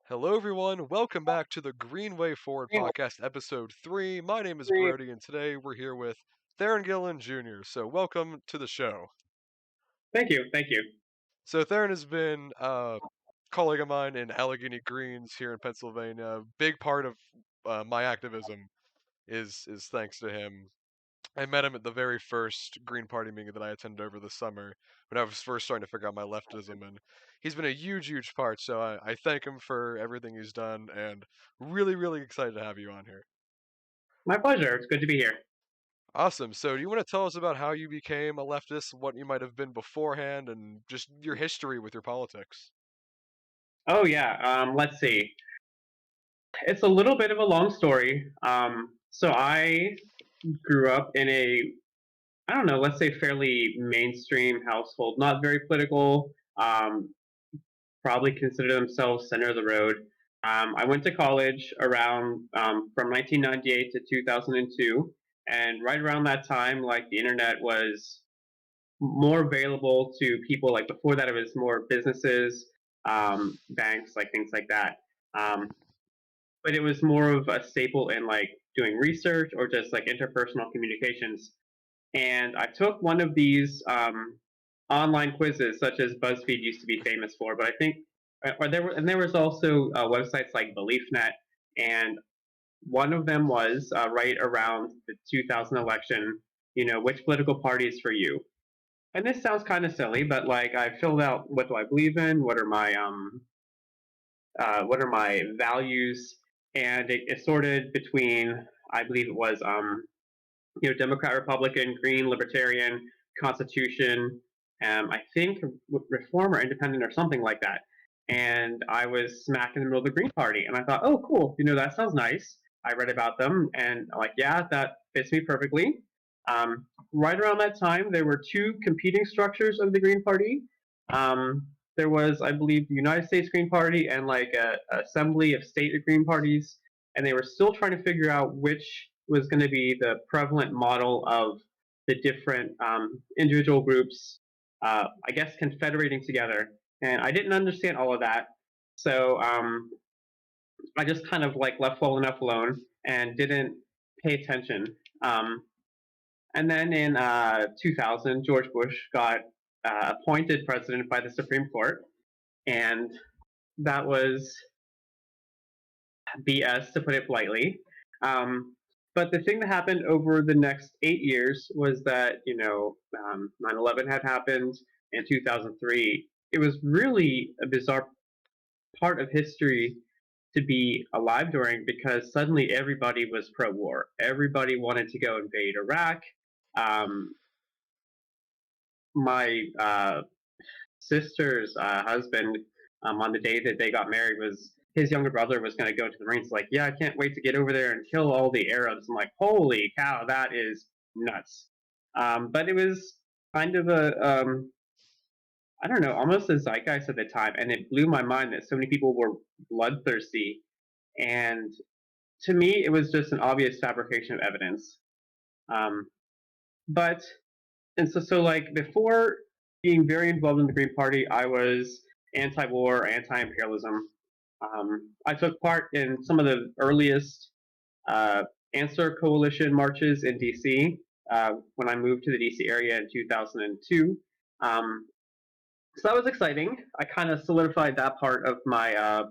Hello, everyone. Welcome back to the Green Way Forward podcast, episode 3. My name is Brody, and today we're here with Theron Gilliland Jr. So, welcome to the show. Thank you. Thank you. So, Theron has been a colleague of mine in Allegheny Greens here in Pennsylvania. A big part of my activism is thanks to him. I met him at the very first Green Party meeting that I attended over the summer when I was first starting to figure out my leftism, and he's been a huge part. So I thank him for everything he's done, and really excited to have you on here. My pleasure. It's good to be here. Awesome. So do you want to tell us about how you became a leftist, what you might have been beforehand, and just your history with your politics? Oh yeah. Let's see. It's a little bit of a long story. So I grew up in I don't know, let's say fairly mainstream household, not very political. Probably consider themselves center of the road. I went to college around from 1998 to 2002, and right around that time, like the internet was more available to people. Like before that, it was more businesses, banks, like things like that. Um, but it was more of a staple in like doing research or just like interpersonal communications. And I took one of these online quizzes, such as BuzzFeed used to be famous for. But I think, or there were, and there was also websites like BeliefNet, and one of them was right around the 2000 election. Which political party is for you? And this sounds kind of silly, but like I filled out what do I believe in, what are my values, and it sorted between I believe it was Democrat, Republican, Green, Libertarian, Constitution, I think Reform or Independent or something like that. And I was smack in the middle of the Green Party, and I thought, oh, cool, that sounds nice. I read about them, and like, yeah, that fits me perfectly. Right around that time, there were two competing structures of the Green Party. There was, I believe, the United States Green Party and like a assembly of state Green Parties, and they were still trying to figure out which was going to be the prevalent model of the different individual groups, I guess, confederating together. And I didn't understand all of that, so I just kind of like left well enough alone and didn't pay attention. Um, and then in 2000, George Bush got appointed president by the Supreme Court, and that was BS, to put it politely. Um, but the thing that happened over the next 8 years was that, 9/11 had happened in 2003. It was really a bizarre part of history to be alive during because suddenly everybody was pro war. Everybody wanted to go invade Iraq. Um, my sister's husband, on the day that they got married, was his younger brother was going to go to the Marines. Like, yeah, I can't wait to get over there and kill all the Arabs. I'm like, holy cow, that is nuts. But it was kind of I don't know, almost a zeitgeist at the time, and it blew my mind that so many people were bloodthirsty. And to me, it was just an obvious fabrication of evidence. Um, but and so like before being very involved in the Green Party, I was anti-war, anti-imperialism. I took part in some of the earliest uh, Answer Coalition marches in DC when I moved to the DC area in 2002. Um, so that was exciting. I kind of solidified that part of my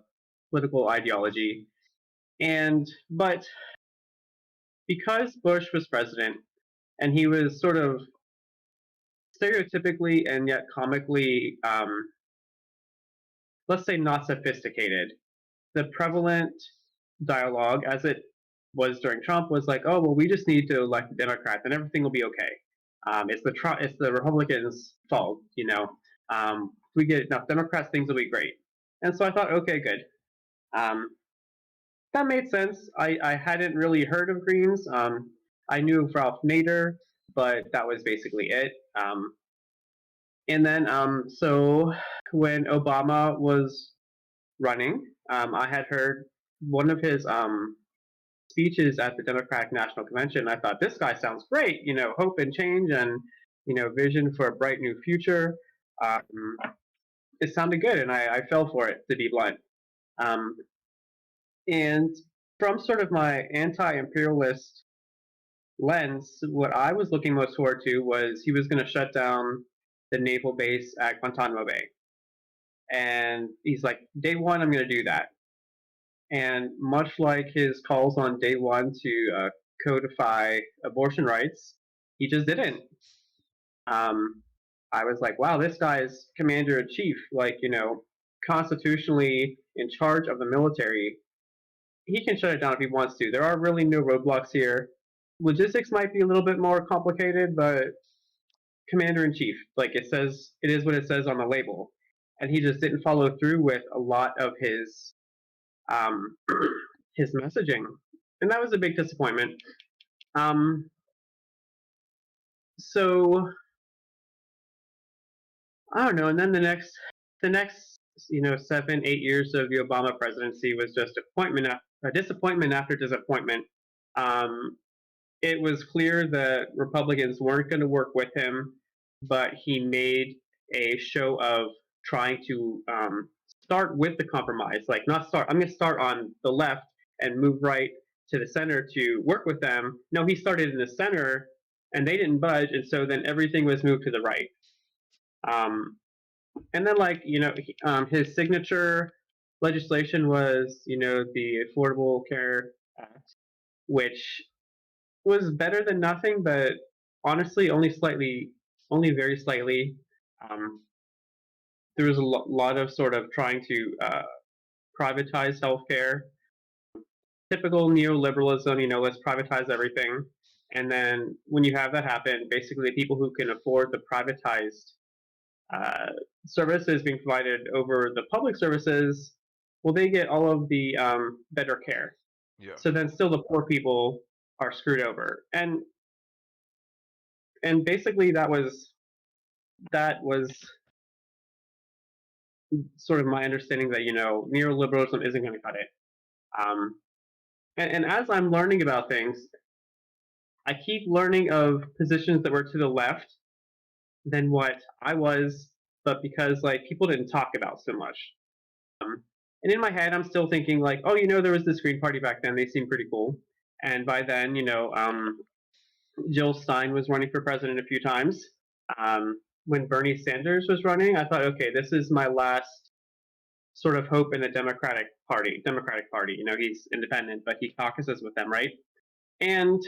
political ideology. But because Bush was president and he was sort of stereotypically and yet comically, let's say, not sophisticated. The prevalent dialogue, as it was during Trump, was like, "Oh well, we just need to elect a Democrat, and everything will be okay. It's the Republicans' fault, If we get enough Democrats, things will be great." And so I thought, okay, good. Um, that made sense. I hadn't really heard of Greens. I knew of Ralph Nader, but that was basically it. And then, so when Obama was running, I had heard one of his speeches at the Democratic National Convention. I thought, this guy sounds great, hope and change and, vision for a bright new future. Um, it sounded good, and I fell for it, to be blunt. Um, and from sort of my anti-imperialist lens, what I was looking most forward to was he was going to shut down the naval base at Guantanamo Bay. And he's like, day one, I'm going to do that. And much like his calls on day one to codify abortion rights, he just didn't. I was like, wow, this guy is commander in chief, like, constitutionally in charge of the military. He can shut it down if he wants to. There are really no roadblocks here. Logistics might be a little bit more complicated, but commander in chief, like it says, it is what it says on the label. And he just didn't follow through with a lot of um, his messaging, and that was a big disappointment. Um, so I don't know. And then the next 7 8 years of the Obama presidency was just a disappointment after disappointment. Um, it was clear that Republicans weren't going to work with him, but he made a show of trying to start with the compromise. Like, not start, I'm going to start on the left and move right to the center to work with them. No, he started in the center and they didn't budge. And so then everything was moved to the right. Um, and then, like, his signature legislation was, the Affordable Care Act, which was better than nothing, but honestly, only very slightly. Um, there was a lot of sort of trying to privatize healthcare, typical neoliberalism. Let's privatize everything. And then when you have that happen, basically, people who can afford the privatized uh, services being provided over the public services, well, they get all of the better care. Yeah. So then, still, the poor people are screwed over, and basically that was sort of my understanding that neoliberalism isn't going to cut it. Um, and as I'm learning about things, I keep learning of positions that were to the left than what I was, but because like people didn't talk about so much. And in my head, I'm still thinking like, oh, there was this Green Party back then. They seemed pretty cool. And by then, Jill Stein was running for president a few times. When Bernie Sanders was running, I thought, okay, this is my last sort of hope in the Democratic Party. He's independent, but he caucuses with them, right? And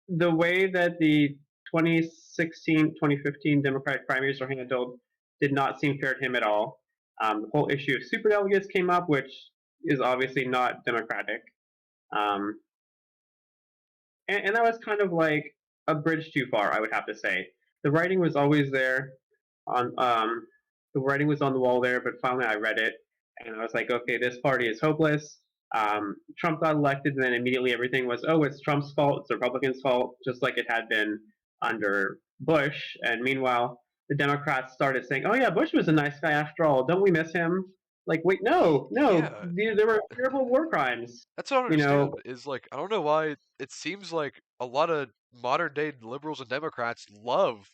the way that the 2016, 2015 Democratic primaries were handled did not seem fair to him at all. The whole issue of superdelegates came up, which is obviously not democratic. Um, and that was kind of like a bridge too far, I would have to say. The writing was always there on the writing was on the wall there, but finally I read it and I was like, okay, this party is hopeless. Trump got elected, and then immediately everything was, oh, it's Trump's fault, it's the Republicans' fault, just like it had been under Bush. And meanwhile, the Democrats started saying, oh yeah, Bush was a nice guy after all. Don't we miss him? Like, wait, no, no, Yeah. there were terrible war crimes. That's what I don't You know, understand. Is like I don't know why it seems like a lot of modern day liberals and Democrats love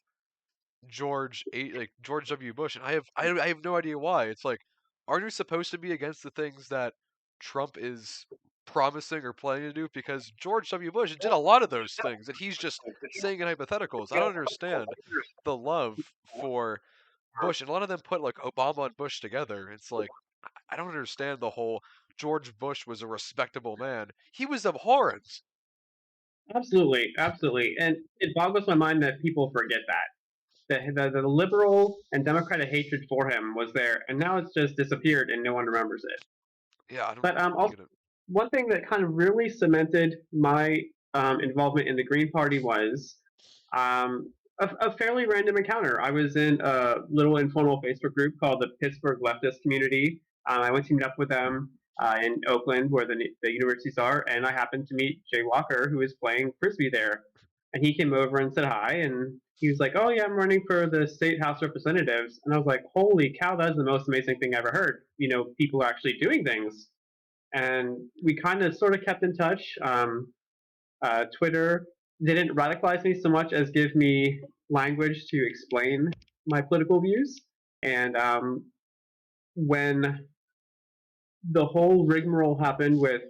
George W. Bush, and I have no idea why. It's like, aren't we supposed to be against the things that Trump is promising or planning to do? Because George W. Bush did a lot of those things, and he's just saying in hypotheticals. I don't understand the love for Bush, and a lot of them put like Obama and Bush together. It's like I don't understand the whole George Bush was a respectable man. He was abhorrent. absolutely, absolutely, and it boggles my mind that people forget that. The liberal and democratic hatred for him was there, and now it's just disappeared, and no one remembers it. Yeah, I don't But also, get it. one thing that kind of really cemented my involvement in the Green Party was a fairly random encounter. I was in a little informal Facebook group called the Pittsburgh Leftist Community. I went to meet up with them in Oakland, where the universities are, and I happened to meet Jay Walker, who was playing frisbee there. And he came over and said hi, and he was like, "Oh yeah, I'm running for the state House Representatives." And I was like, "Holy cow, that's the most amazing thing I ever heard." People are actually doing things, and we kind of sort of kept in touch. Twitter didn't radicalize me so much as give me language to explain my political views, and when the whole rigmarole happened with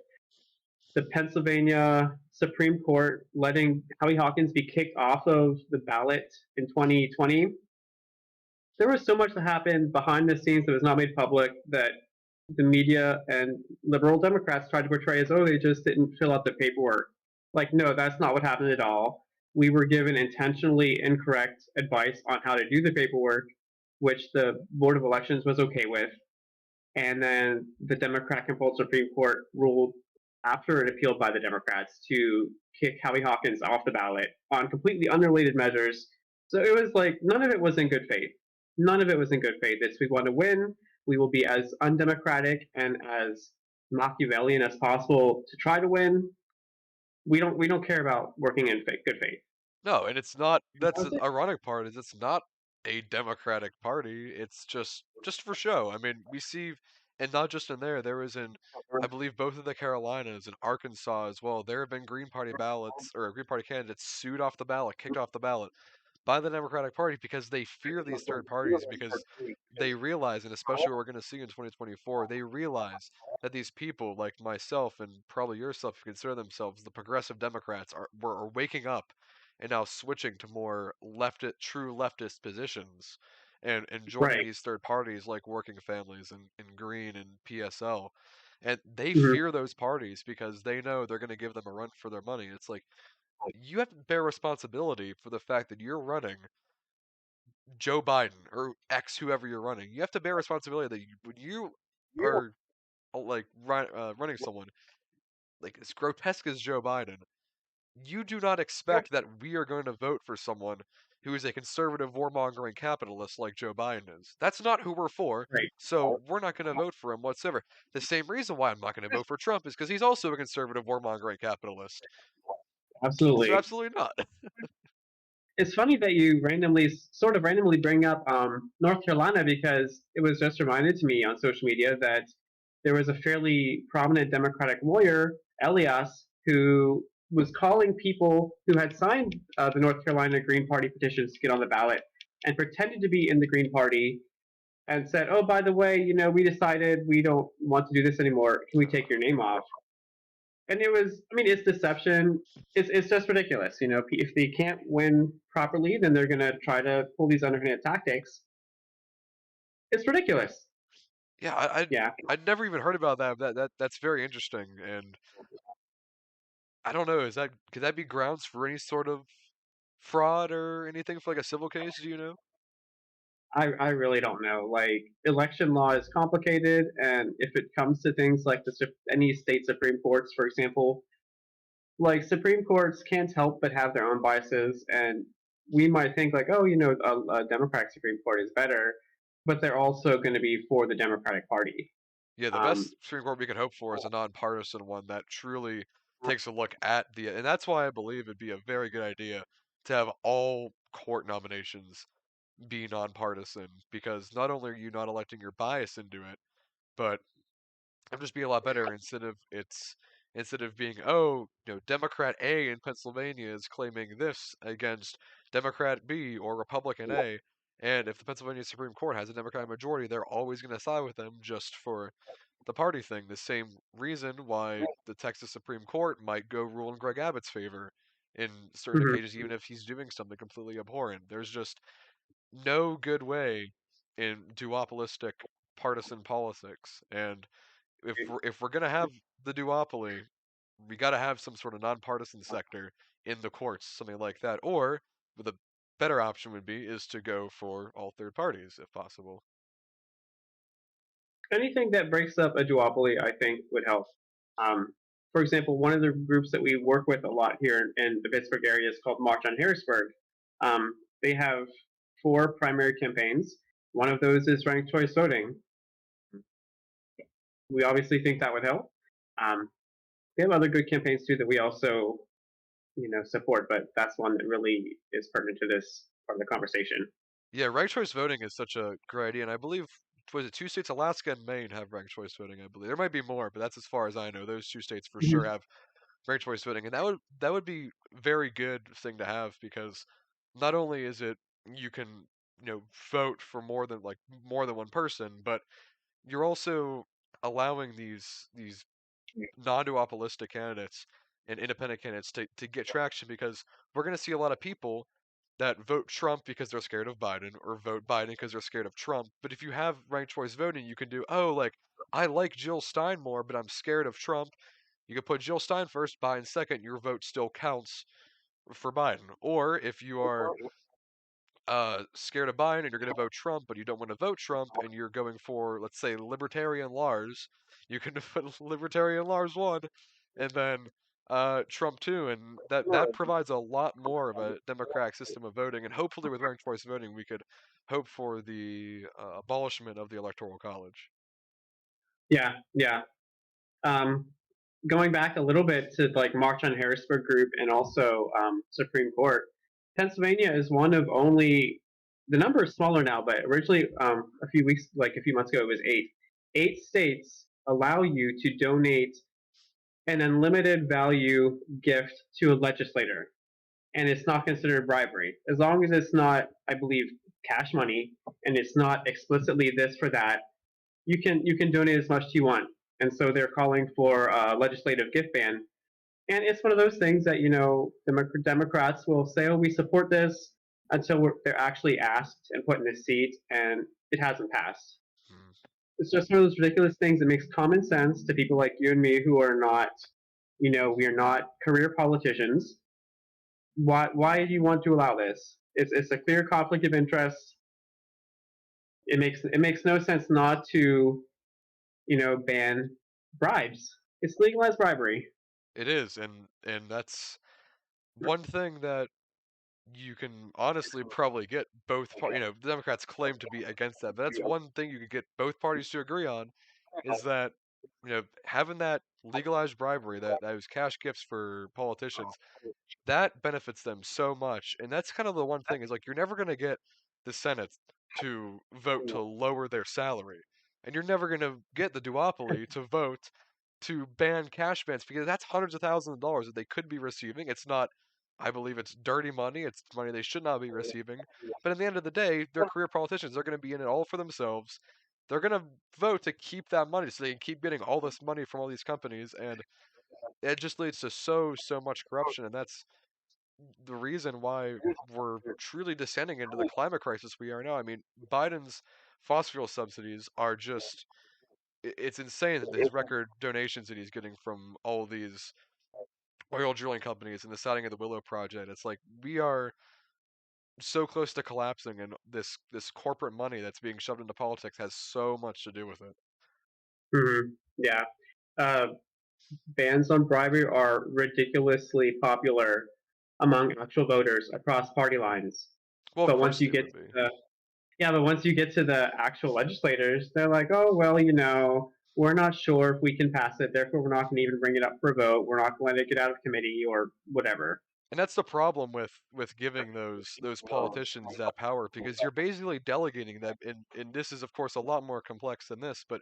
the Pennsylvania Supreme Court letting Howie Hawkins be kicked off of the ballot in 2020, there was so much that happened behind the scenes that was not made public that the media and liberal Democrats tried to portray as, oh, they just didn't fill out the paperwork. Like, no, that's not what happened at all. We were given intentionally incorrect advice on how to do the paperwork, which the Board of Elections was okay with. And then the Democrat controlled Supreme Court ruled after it appealed by the Democrats to kick Howie Hawkins off the ballot on completely unrelated measures. So it was like none of it was in good faith. None of it was in good faith. It's we want to win. We will be as undemocratic and as Machiavellian as possible to try to win. We don't care about working in good faith. No, and it's not. That That's was the it. ironic part is it's not a Democratic Party. It's just for show. I mean, we see, and not just in there. There was in, I believe, both of the Carolinas and Arkansas as well. There have been Green Party ballots or Green Party candidates sued off the ballot, kicked off the ballot by the Democratic Party because they fear these third parties because they realize, and especially what we're going to see in 2024, they realize that these people like myself and probably yourself who consider themselves the progressive Democrats are waking up and now switching to more true leftist positions and joining Right. these third parties like Working Families and Green and PSL. And they Mm-hmm. fear those parties because they know they're going to give them a run for their money. It's like you have to bear responsibility for the fact that you're running Joe Biden or X whoever you're running. You have to bear responsibility that when you are like running someone like as grotesque as Joe Biden, you do not expect that we are going to vote for someone who is a conservative warmongering capitalist like Joe Biden is. That's not who we're for. Right. So we're not going to vote for him whatsoever. The same reason why I'm not going to vote for Trump is because he's also a conservative warmongering capitalist. So Absolutely. absolutely not. It's funny that you sort of randomly bring up North Carolina because it was just reminded to me on social media that there was a fairly prominent Democratic lawyer, Elias, who was calling people who had signed the North Carolina Green Party petitions to get on the ballot and pretended to be in the Green Party and said, "Oh, by the way, we decided we don't want to do this anymore. Can we take your name off?" And it was, I mean, it's deception. It's just ridiculous. If they can't win properly, then they're going to try to pull these underhanded tactics. It's ridiculous. Yeah, Yeah, I'd never even heard about that. That's very interesting, and I don't know. Is that could that be grounds for any sort of fraud or anything for like a civil case? Do you know? I really don't know. Like, election law is complicated, and if it comes to things like any state Supreme Courts, for example, like Supreme Courts can't help but have their own biases, and we might think like, oh, a Democratic Supreme Court is better, but they're also going to be for the Democratic Party. Yeah, the Um, best Supreme Court we could hope for is a nonpartisan one that truly takes a look at and that's why I believe it'd be a very good idea to have all court nominations be nonpartisan because not only are you not electing your bias into it, but it'd just be a lot better instead of being Democrat A in Pennsylvania is claiming this against Democrat B or Republican A, and if the Pennsylvania Supreme Court has a Democratic majority, they're always going to side with them just for the party thing. The same reason why the Texas Supreme Court might go rule in Greg Abbott's favor in certain mhm. occasions, even if he's doing something completely abhorrent. There's just no good way in duopolistic partisan politics, and if we're gonna have the duopoly, we got to have some sort of nonpartisan sector in the courts, something like that. Or the better option would be is to go for all third parties if possible. Anything that breaks up a duopoly, I think, would help. For example, one of the groups that we work with a lot here in the Pittsburgh area is called March on Harrisburg. They have four primary campaigns. One of those is ranked choice voting. We obviously think that would help. Um, they have other good campaigns too that we also, support, but that's one that really is pertinent to this part of the conversation. Yeah, ranked choice voting is such a great idea, and I believe was it two states, Alaska and Maine, have ranked choice voting. I believe there might be more, but that's as far as I know. Those two states for sure Mhm. have ranked choice voting, and that would be very good thing to have because not only is it you can vote for more than one person, but you're also allowing these non-duopolistic candidates and independent candidates to get traction because we're going to see a lot of people that vote Trump because they're scared of Biden or vote Biden because they're scared of Trump. But if you have ranked choice voting, you can do, oh, like, I like Jill Stein more, but I'm scared of Trump. You can put Jill Stein first, Biden second, your vote still counts for Biden. Or if you are scared of Biden and you're going to vote Trump, but you don't want to vote Trump and you're going for, let's say, Libertarian Lars, you can put Libertarian Lars 1 and then Trump 2. And that provides a lot more of a democratic system of voting. And hopefully, with ranked choice voting, we could hope for the abolishment of the Electoral College. Yeah, yeah. Um, Going back a little bit to like March on Harrisburg group and also Supreme Court, Pennsylvania is one of only, the number is smaller now, but originally a few months ago, it was eight. 8 states allow you to donate an unlimited value gift to a legislator, and it's not considered bribery as long as it's not, I believe, cash money, and it's not explicitly this for that. You can donate as much as you want, and so they're calling for a legislative gift ban. And it's one of those things that Democrats will say, "Oh, we support this," until they're actually asked and put in a seat, and it hasn't passed. Hmm. It's just one of those ridiculous things that makes common sense to people like you and me who are not, we are not career politicians. Why do you want to allow this? It's a clear conflict of interest. It makes no sense not to ban bribes. It's legalized bribery. It is, and that's one thing that you can honestly probably get both the Democrats claim to be against that, but that's one thing you could get both parties to agree on is that having that legalized bribery, that those cash gifts for politicians, that benefits them so much. And that's kind of the one thing is like you're never going to get the Senate to vote to lower their salary. And you're never going to get the duopoly to vote to ban cash bans because that's hundreds of thousands of dollars that they could be receiving. It's not, I believe it's dirty money. It's money they should not be receiving. But at the end of the day, they're career politicians. They're going to be in it all for themselves. They're going to vote to keep that money so they can keep getting all this money from all these companies. And it just leads to so much corruption. And that's the reason why we're truly descending into the climate crisis we are now. I mean, Biden's fossil fuel subsidies are just it's insane that his record donations that he's getting from all these oil drilling companies and the siting of the Willow project. It's like we are so close to collapsing and this corporate money that's being shoved into politics has so much to do with it. Yeah. Uh, Bans on bribery are ridiculously popular among actual voters across party lines. Well, of But course once you they get would to be. the Yeah, but once you get to the actual legislators, they're like, oh well, we're not sure if we can pass it, therefore we're not going to even bring it up for a vote. We're not going to let it get out of committee or whatever. And that's the problem with giving those politicians that power because you're basically delegating them and this is of course a lot more complex than this, but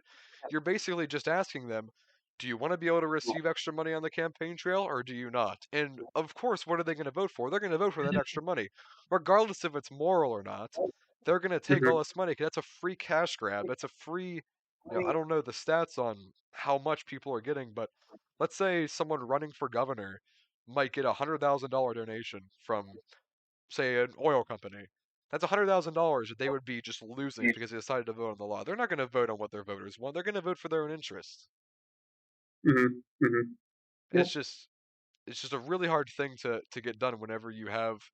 you're basically just asking them, do you want to be able to receive extra money on the campaign trail or do you not? And of course, what are they going to vote for? They're going to vote for that extra money. Regardless if it's moral or not, they're going to take all Mm-hmm. this money 'cause that's a free cash grab. That's a free, I don't know the stats on how much people are getting, but let's say someone running for governor might get $100,000 donation from, say, an oil company. That's $100,000 that they would be just losing because they decided to vote on the law. They're not going to vote on what their voters want. They're going to vote for their own interests. Mm-hmm. Mm-hmm. And Yep. it's just a really hard thing to get done whenever you have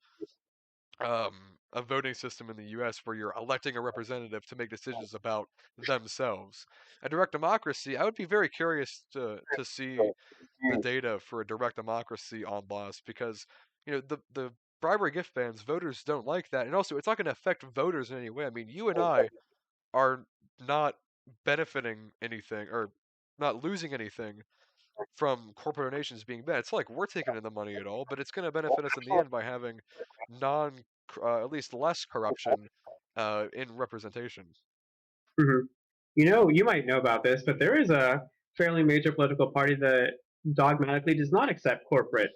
a voting system in the U.S. where you're electing a representative to make decisions about themselves. A direct democracy, I would be very curious to see the data for a direct democracy on laws because the bribery gift bans voters don't like that, and also it's not going to affect voters in any way. I mean, you and I are not benefiting anything or not losing anything from corporate donations being banned. It's not like we're taking in the money at all, but it's going to benefit us in the end by having non at least less corruption in representation. Mm-hmm. You might know about this, but there is a fairly major political party that dogmatically does not accept corporate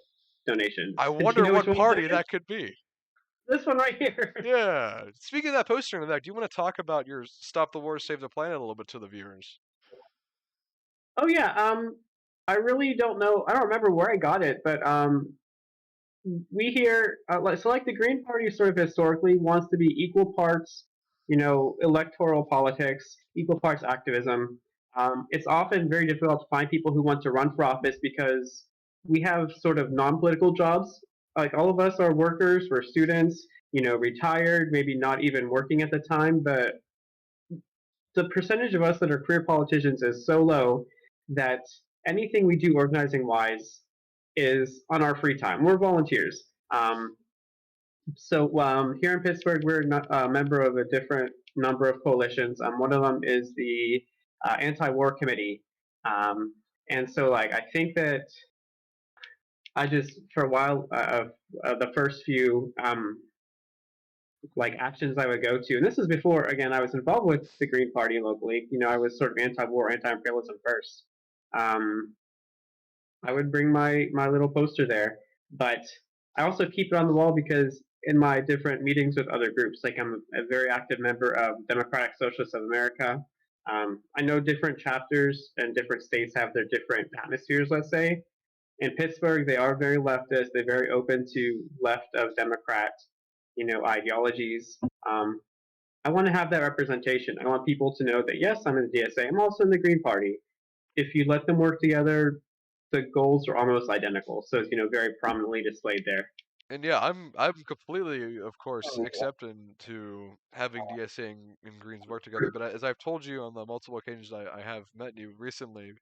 donations. I Do you wonder know which what one that party is? that could be. This one right here. Yeah. Speaking of that poster in the back, do you want to talk about your "Stop the War, Save the Planet" a little bit to the viewers? Oh yeah. I really don't know. I don't remember where I got it, but we hear like the Green Party sort of historically wants to be equal parts, electoral politics, equal parts activism. It's often very difficult to find people who want to run for office because we have sort of non-political jobs. Like all of us are workers, we're students, retired, maybe not even working at the time, but the percentage of us that are career politicians is so low that anything we do organizing wise is on our free time. We're volunteers. So here in Pittsburgh, we're not a member of a different number of coalitions. One of them is the anti-war committee, um, and so like I think that I just for a while the first few like actions I would go to, and this is before again I was involved with the Green Party locally. I was sort of anti-war, anti-imperialism first. Um, I would bring my little poster there, but I also keep it on the wall because in my different meetings with other groups, like I'm a very active member of Democratic Socialists of America. I know different chapters and different states have their different atmospheres. Let's say in Pittsburgh, they are very leftist. They're very open to left of Democrat, ideologies. I want to have that representation. I want people to know that yes, I'm in the DSA. I'm also in the Green Party. If you let them work together, the goals are almost identical. So it's very prominently displayed there. And yeah, I'm completely, of course, accepting to having DSA and Greens work together. But as I've told you on the multiple occasions I have met you recently,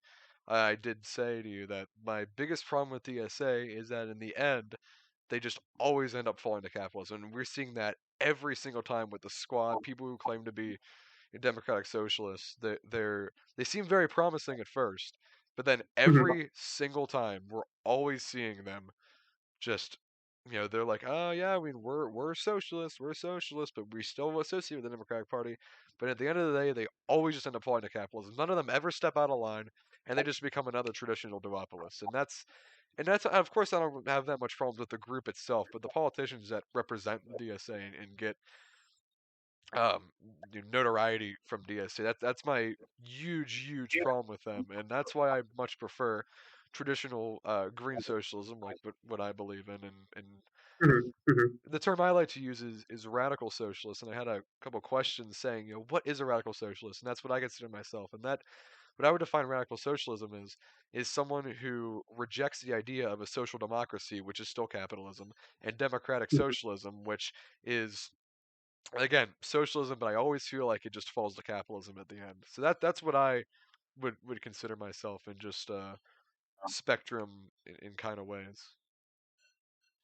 I did say to you that my biggest problem with DSA is that in the end, they just always end up falling to capitalism. And we're seeing that every single time with the squad, people who claim to be democratic socialists. They seem very promising at first, but then Mhm. every single time we're always seeing them just they're like, oh yeah, I mean we're socialists, but we still associate with the Democratic Party. But at the end of the day, they always just end up falling to capitalism. None of them ever step out of line, and they just become another traditional duopolis. And that's of course I don't have that much problems with the group itself, but the politicians that represent the DSA and get um notoriety from DSA. That's my huge problem with them, and that's why I much prefer traditional green socialism, like what I believe in, and Mhm. Mhm. the term I like to use is radical socialist. And I had a couple questions saying, what is a radical socialist? And that's what I consider myself. And that what I would define radical socialism is someone who rejects the idea of a social democracy, which is still capitalism, and democratic socialism, which is again socialism, but I always feel like it just falls to capitalism at the end. So that's what I would consider myself in just spectrum in kind of ways.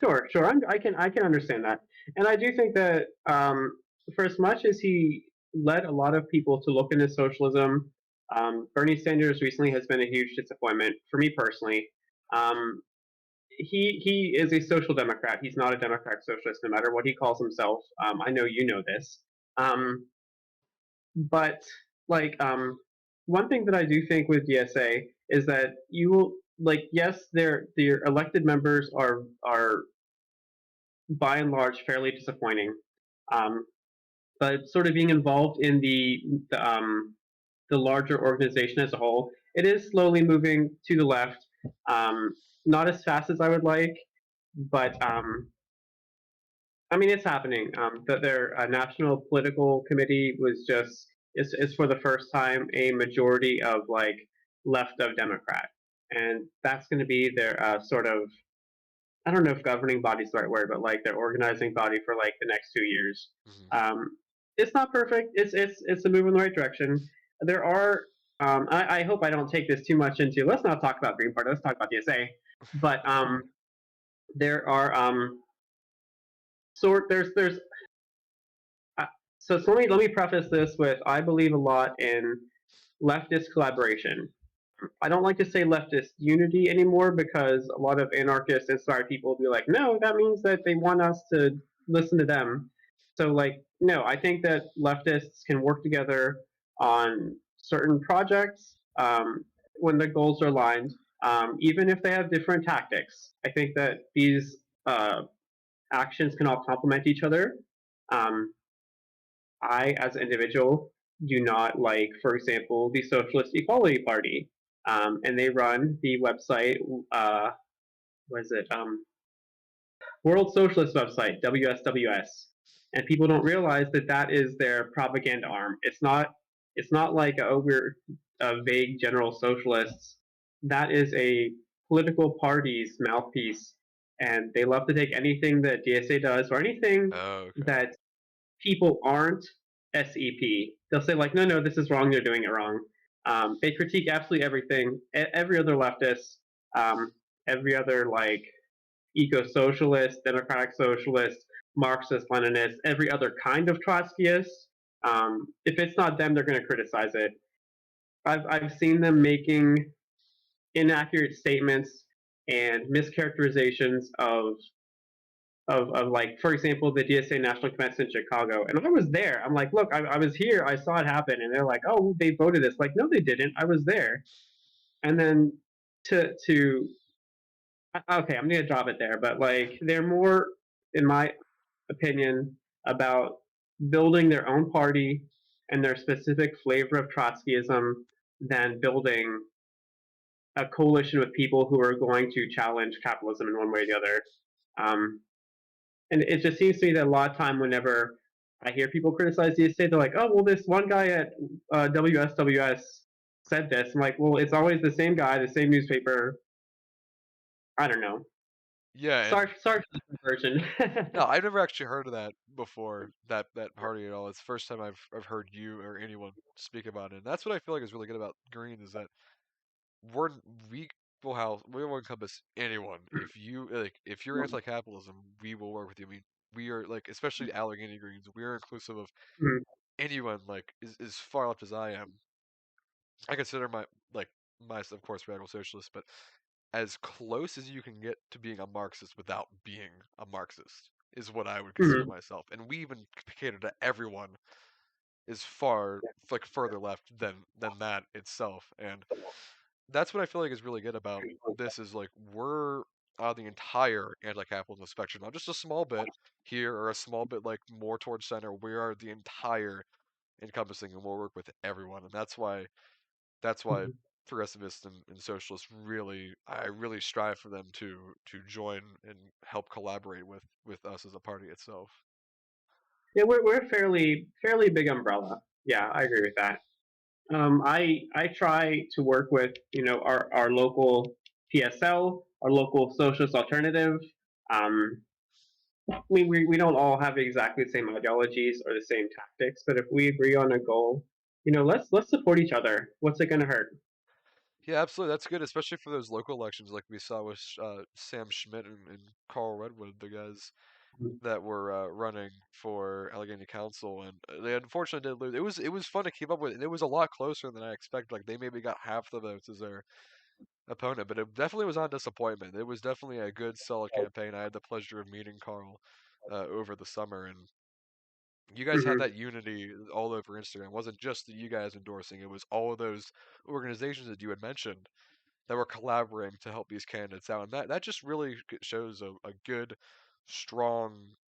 Sure, sure. I can understand that, and I do think that for as much as he led a lot of people to look into socialism, Bernie Sanders recently has been a huge disappointment for me personally. Um, he is a social democrat. He's not a democratic socialist, no matter what he calls himself. I know you know this, um, but like one thing that I do think with DSA is that you will like yes, their elected members are by and large fairly disappointing. Um, but sort of being involved in the larger organization as a whole, it is slowly moving to the left. Um, Not as fast as I would like, but I mean it's happening. That their national political committee was just is for the first time a majority of like left of Democrat, and that's going to be their sort of I don't know if governing body is the right word, but like their organizing body for like the next 2 years. Hmm. Um, it's not perfect. It's a move in the right direction. There are. I hope I don't take this too much into. Let's not talk about Green Party. Let's talk about the SA. But there are there's uh, so let me preface this with I believe a lot in leftist collaboration. I don't like to say leftist unity anymore because a lot of anarchist inspired people will be like, no, that means that they want us to listen to them. So, like, no, I think that leftists can work together on certain projects when the goals are aligned, even if they have different tactics. I think that these actions can all complement each other. Um, I, as an individual, do not like, for example, the Socialist Equality Party, and they run the website. What is it? World Socialist website, WSWS, and people don't realize that that is their propaganda arm. It's not. It's not like, oh, we're vague general socialists. That is a political party's mouthpiece, and they love to take anything that DSA does or anything Oh, okay. that people aren't SEP. They'll say like, no, no, this is wrong. They're doing it wrong. They critique absolutely everything. Every other leftist, um, every other like eco-socialist, democratic socialist, Marxist, Leninist, every other kind of Trotskyist. If it's not them, they're going to criticize it. I've seen them making inaccurate statements and mischaracterizations of like, for example, the DSA National Convention in Chicago. And I was there. I'm like, look, I was here. I saw it happen. And they're like, oh, they voted this. Like, no, they didn't. I was there. And then to okay, I'm gonna drop it there. But like, they're more, in my opinion, about building their own party and their specific flavor of Trotskyism than building a coalition with people who are going to challenge capitalism in one way or the other. Um, and it just seems to me that a lot of time, whenever I hear people criticize the estate, they're like, "Oh, well, this one guy at WSWS said this." I'm like, "Well, it's always the same guy, the same newspaper." I don't know. Yeah, and Sorry for the conversion. no, I've never actually heard of that before. That party at all. It's the first time I've heard you or anyone speak about it. And that's what I feel like is really good about Green is that we're we we will encompass anyone. If you like, if you're anti-capitalism, we will work with you. I mean, we are like, especially Allegheny Greens, we are inclusive of anyone like as far left as I am. I consider of course radical socialist, but as close as you can get to being a Marxist without being a Marxist is what I would consider myself. And we even cater to everyone is far like further left than that itself. And that's what I feel like is really good about this is like we're on the entire anti-capitalism spectrum, not just a small bit here or a small bit like more towards center. We are the entire encompassing, and we'll work with everyone, and that's why progressivists and socialists I really strive for them to join and help collaborate with us as a party itself. Yeah, we're a fairly big umbrella. Yeah, I agree with that. I try to work with, our local PSL, our local socialist alternative. Um, we don't all have exactly the same ideologies or the same tactics, but if we agree on a goal, let's support each other. What's it going to hurt? Yeah, absolutely. That's good, especially for those local elections like we saw with Sam Schmidt and Carl Redwood, the guys that were running for Allegheny Council, and they unfortunately did lose. It was fun to keep up with, and it was a lot closer than I expected. Like they maybe got half the votes as their opponent, but it definitely was on disappointment. It was definitely a good, solid campaign. I had the pleasure of meeting Carl over the summer, and you guys had Mm-hmm. that unity all over Instagram. It wasn't just you guys endorsing; it was all of those organizations that you had mentioned that were collaborating to help these candidates out, and that just really shows a good, strong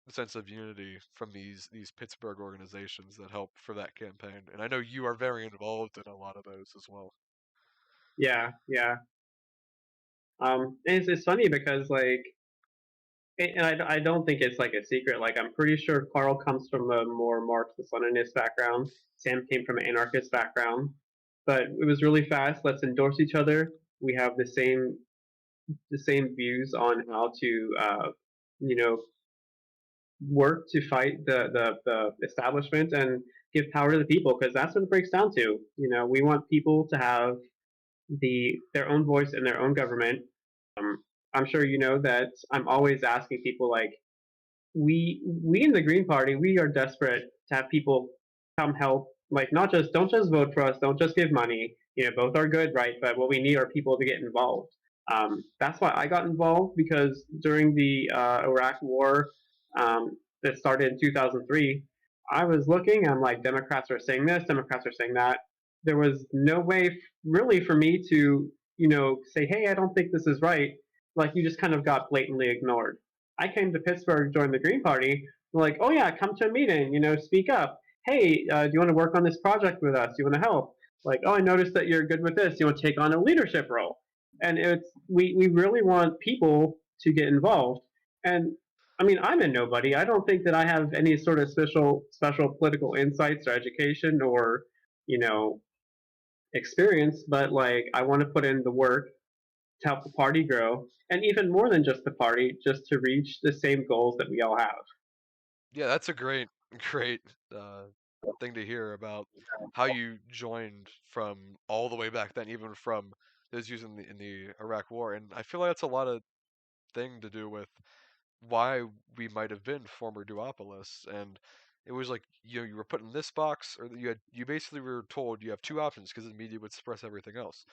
sense of unity from these Pittsburgh organizations that help for that campaign. And I know you are very involved in a lot of those as well. Yeah, yeah. And it's funny because like, and I don't think it's like a secret. Like, I'm pretty sure Carl comes from a more Marxist-Leninist background. Sam came from an anarchist background, but it was really fast. Let's endorse each other. We have the same views on how to, you know, work to fight the establishment and give power to the people, because that's what it breaks down to. We want people to have their own voice in their own government. Um, I'm sure you know that I'm always asking people like, we in the Green Party, we are desperate to have people come help. Like, not just don't just vote for us, don't just give money. Both are good, right? But what we need are people to get involved. That's why I got involved, because during the Iraq War, that started in 2003, I was looking. I'm like, Democrats are saying this, Democrats are saying that. There was no way, really, for me to say, hey, I don't think this is right. Like, you just kind of got blatantly ignored. I came to Pittsburgh, joined the Green Party. They're like, oh yeah, come to a meeting, speak up. Hey, do you want to work on this project with us? Do you want to help? Like, oh, I noticed that you're good with this. Do you want to take on a leadership role? And we really want people to get involved. And I mean, I'm a nobody. I don't think that I have any sort of special political insights or education or you know experience, but like I want to put in the work to help the party grow, and even more than just the party, just to reach the same goals that we all have. Yeah, that's a great, great thing to hear about how you joined from all the way back then, even from those using in the Iraq War. And I feel like that's a lot of thing to do with why we might have been former duopolists. And it was like you were put in this box, or you basically were told you have two options because the media would suppress everything else.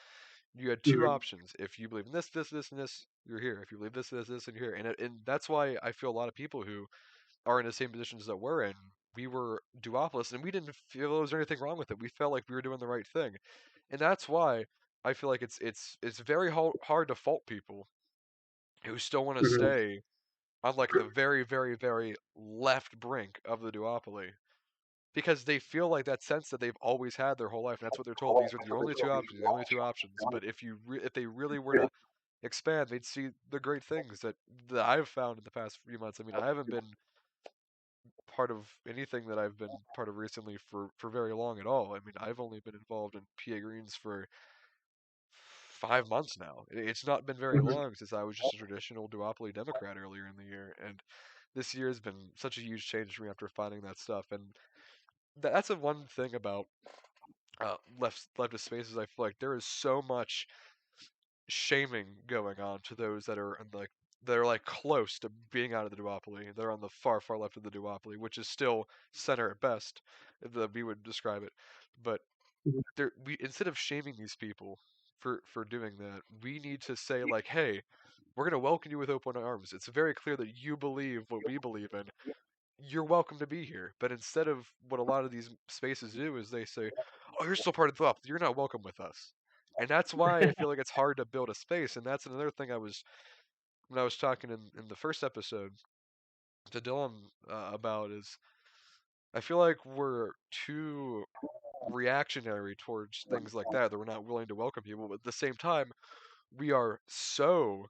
You had two Mm-hmm. options. If you believe in this, and this, you're here. If you believe this, and you're here. And that's why I feel a lot of people who are in the same positions that we're in. We were duopolists, and we didn't feel there was anything wrong with it. We felt like we were doing the right thing, and that's why I feel like it's very hard to fault people who still want to Mm-hmm. stay on like the very, very, very left brink of the duopoly because they feel like that sense that they've always had their whole life, and that's what they're told. These are the only two options. The only two options. But if they really were to expand, they'd see the great things that I've found in the past few months. I mean, I haven't been part of anything that I've been part of recently for very long at all. I mean, I've only been involved in PA Greens for 5 months now. It's not been very Mm-hmm. long since I was just a traditional duopoly Democrat earlier in the year, and this year has been such a huge change for me after finding that stuff. And that's the one thing about leftist spaces. I feel like there is so much shaming going on to those that are in like they're like close to being out of the duopoly. They're on the far, far left of the duopoly, which is still center at best, that we would describe it. But we instead of shaming these people for doing that, we need to say like, hey, we're gonna welcome you with open arms. It's very clear that you believe what we believe in. You're welcome to be here. But instead of what a lot of these spaces do is they say, oh, you're still part of the club. You're not welcome with us. And that's why I feel like it's hard to build a space. And that's another thing when I was talking in the first episode to Dylan about is I feel like we're too reactionary towards things like that we're not willing to welcome people. But at the same time, we are so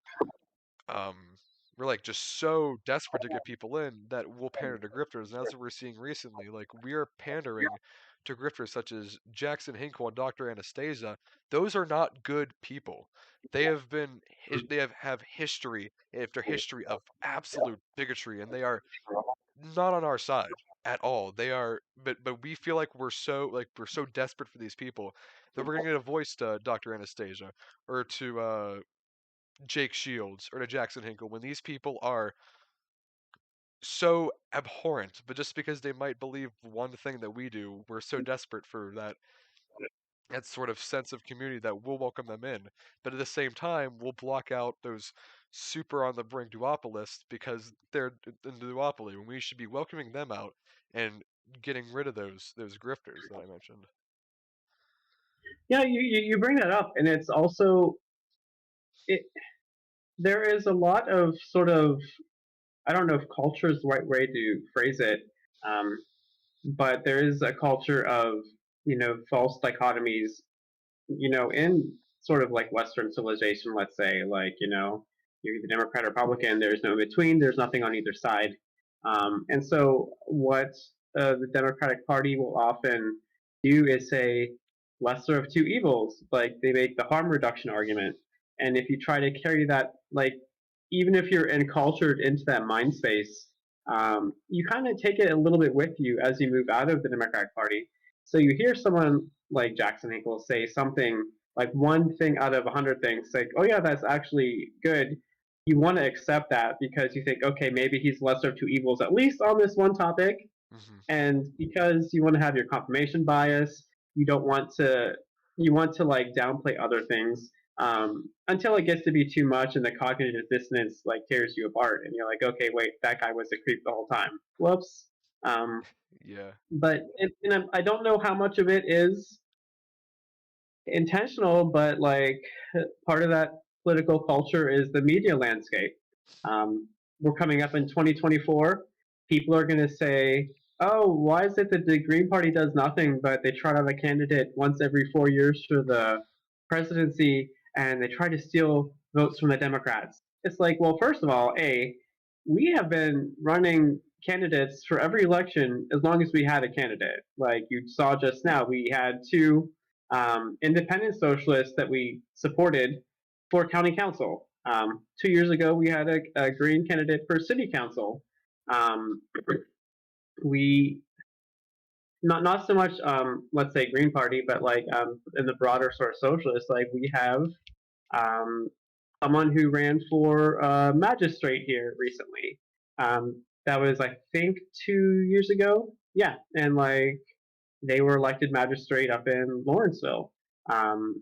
um we're like just so desperate to get people in that we'll pander to grifters, and that's what we're seeing recently. Like we're pandering to grifters such as Jackson Hinkle and Dr. Anastasia. Those are not good people. They have been they have history after history of absolute bigotry, and they are not on our side at all. They are, but we feel like we're so desperate for these people that we're gonna get a voice to Dr. Anastasia or to Jake Shields or to Jackson Hinkle when these people are so abhorrent, but just because they might believe one thing that we do, we're so desperate for that sort of sense of community that we'll welcome them in. But at the same time, we'll block out those super on the brink duopolists because they're in the duopoly when we should be welcoming them out and getting rid of those grifters that I mentioned. Yeah, you bring that up, and it's also it. There is a lot of sort of, I don't know if culture is the right way to phrase it, um, but there is a culture of false dichotomies, in sort of like Western civilization. Let's say, like you're the Democrat, Republican. There's no in between. There's nothing on either side. And so what the Democratic Party will often do is say lesser of two evils. Like they make the harm reduction argument. And if you try to carry that, like even if you're encultured into that mind space, you kind of take it a little bit with you as you move out of the Democratic Party. So you hear someone like Jackson Hinkle say something like one thing out of 100 things, like, oh yeah, that's actually good. You want to accept that because you think, okay, maybe he's lesser of two evils, at least on this one topic. Hmm. And because you want to have your confirmation bias, you don't want to, you want to like downplay other things until it gets to be too much and the cognitive dissonance like tears you apart. And you're like, okay, wait, that guy was a creep the whole time. Whoops. Um, Yeah, but I don't know how much of it is intentional, but like part of that political culture is the media landscape. Um, we're coming up in 2024, people are going to say, oh, why is it that the Green Party does nothing, but they trot out a candidate once every 4 years for the presidency, and they try to steal votes from the Democrats? It's like, well, first of all, we have been running candidates for every election as long as we had a candidate. Like you saw just now, we had two independent socialists that we supported for county council. 2 years ago, we had a Green candidate for city council. Um, we not so much let's say Green Party, but like in the broader sort of socialist, like we have um, someone who ran for magistrate here recently. That was I think 2 years ago. Yeah, and like they were elected magistrate up in Lawrenceville. Um,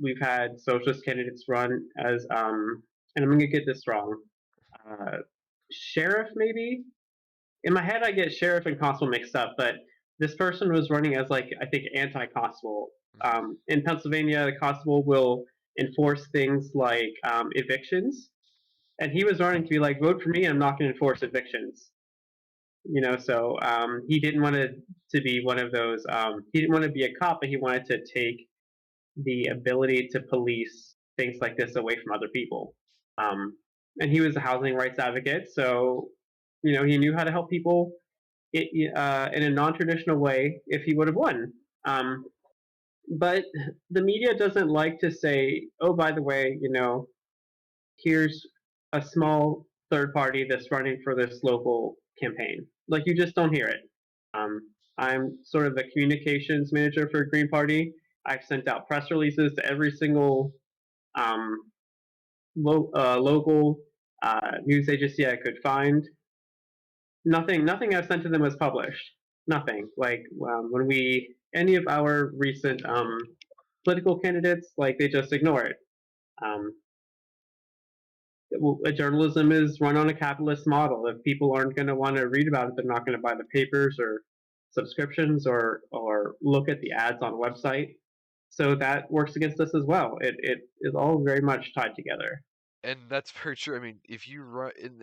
we've had socialist candidates run as, and I'm going to get this wrong, uh, sheriff maybe. In my head, I get sheriff and constable mixed up, but this person was running as like I think anti-constable. Mhm. In Pennsylvania, the constable will enforce things like evictions, and he was running to be like, vote for me. I'm not going to enforce evictions. So he didn't want to be one of those. He didn't want to be a cop, but he wanted to take the ability to police things like this away from other people. Um, and he was a housing rights advocate, so he knew how to help people in a non-traditional way if he would have won. Um, but the media doesn't like to say, "Oh, by the way, here's a small third party that's running for this local campaign." Like you just don't hear it. I'm sort of the communications manager for Green Party. I've sent out press releases to every single um, local news agency I could find. Nothing I've sent to them was published. Nothing. Like when we any of our recent political candidates, like they just ignore it. Um, Journalism is run on a capitalist model. If people aren't going to want to read about it, they're not going to buy the papers or subscriptions or look at the ads on a website. So that works against us as well. It is all very much tied together. And that's very true. I mean, if you run, and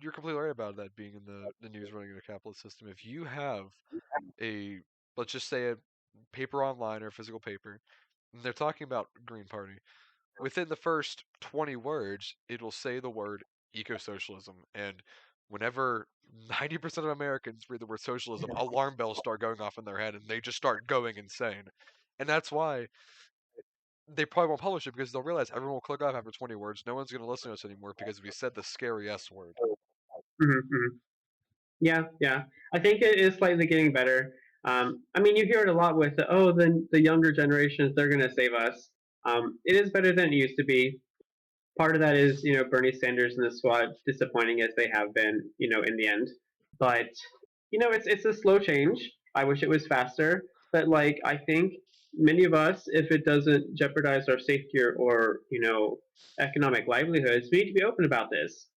you're completely right about that being in the news running in a capitalist system. If you have a, let's just say a paper online or physical paper, and they're talking about Green Party, within the first 20 words, it'll say the word eco-socialism. And whenever 90% of Americans read the word socialism, alarm bells start going off in their head and they just start going insane. And that's why they probably won't publish it because they'll realize everyone will click off after 20 words. No one's going to listen to us anymore because we said the scary S word. Mm-hmm. Yeah, yeah. I think it is slightly getting better. I mean, you hear it a lot with the younger generations, they're going to save us. It is better than it used to be. Part of that is Bernie Sanders and the squad disappointing as they have been in the end. But it's a slow change. I wish it was faster, but like I think many of us, if it doesn't jeopardize our safety or economic livelihoods, we need to be open about this.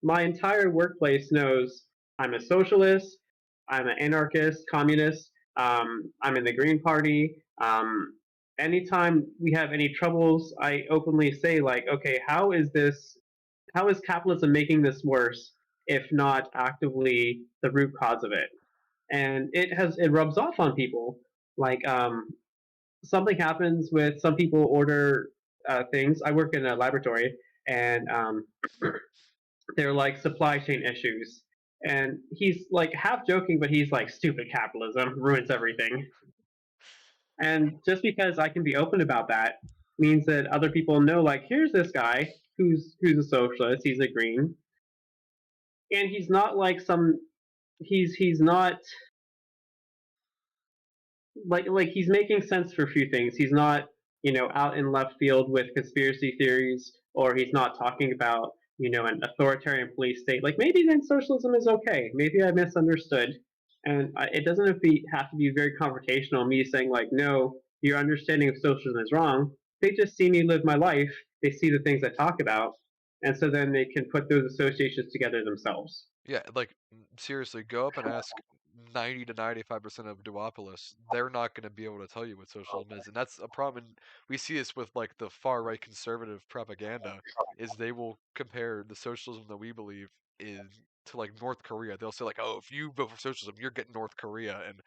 My entire workplace knows I'm a socialist, I'm an anarchist, communist. I'm in the Green Party. Anytime we have any troubles, I openly say like, okay, how is capitalism making this worse if not actively the root cause of it? And it rubs off on people. Like something happens with some people order things. I work in a laboratory, and they're like supply chain issues. And he's like half joking, but he's like, "Stupid capitalism ruins everything." And just because I can be open about that means that other people know, like, here's this guy who's a socialist, he's a green, and he's not like he's not like he's making sense for a few things. He's not out in left field with conspiracy theories, or he's not talking about an authoritarian police state. Like maybe then socialism is okay. Maybe I misunderstood, and it doesn't have to be very confrontational. Me saying like, no, your understanding of socialism is wrong. They just see me live my life. They see the things I talk about, and so then they can put those associations together themselves. Yeah, like seriously, go up and ask 90 to 95% of duopolists. They're not going to be able to tell you what socialism is, and that's a problem. And we see this with like the far right conservative propaganda, is they will compare the socialism that we believe in to like North Korea. They'll say like, "Oh, if you vote for socialism, you're getting North Korea." And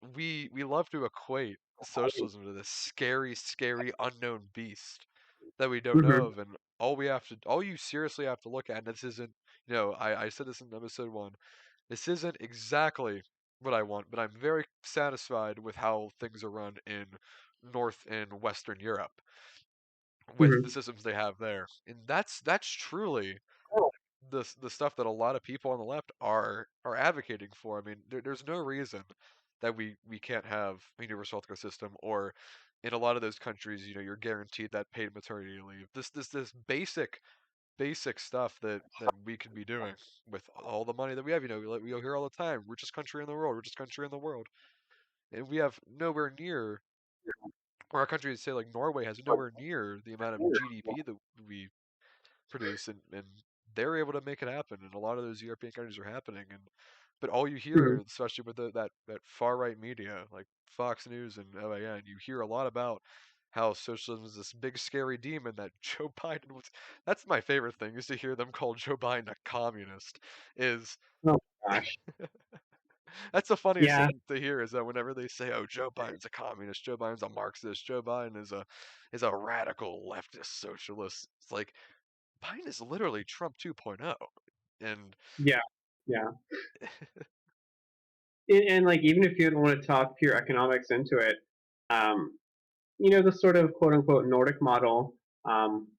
we love to equate socialism to this scary, scary unknown beast that we don't know Hmm. of, and all you seriously have to look at, and this isn't, I said this in episode one, this isn't exactly what I want, but I'm very satisfied with how things are run in North and Western Europe with the Hmm. systems they have there, and that's truly the stuff that a lot of people on the left are advocating for. I mean, there's no reason that we can't have a universal healthcare system, or in a lot of those countries, you're guaranteed that paid maternity leave. This basic stuff that we could be doing with all the money that we have. We'll hear all the time, richest country in the world, richest country in the world, and we have nowhere near. Or our countries say like Norway has nowhere near the amount of GDP that we produce, and they're able to make it happen, and a lot of those European countries are happening. And but all you hear, Hmm. especially with that far right media like Fox News and OAN, you hear a lot about how socialism is this big scary demon that Joe Biden was. That's my favorite thing, is to hear them call Joe Biden a communist. Is Oh gosh. That's the funniest Yeah. thing to hear, is that whenever they say, "Oh, Joe Biden's a communist, Joe Biden's a Marxist, Joe Biden is a radical leftist socialist," it's like Biden is literally Trump 2.0. And Yeah. Yeah. And like, even if you don't want to talk pure economics into it, um, the sort of quote unquote Nordic model, um,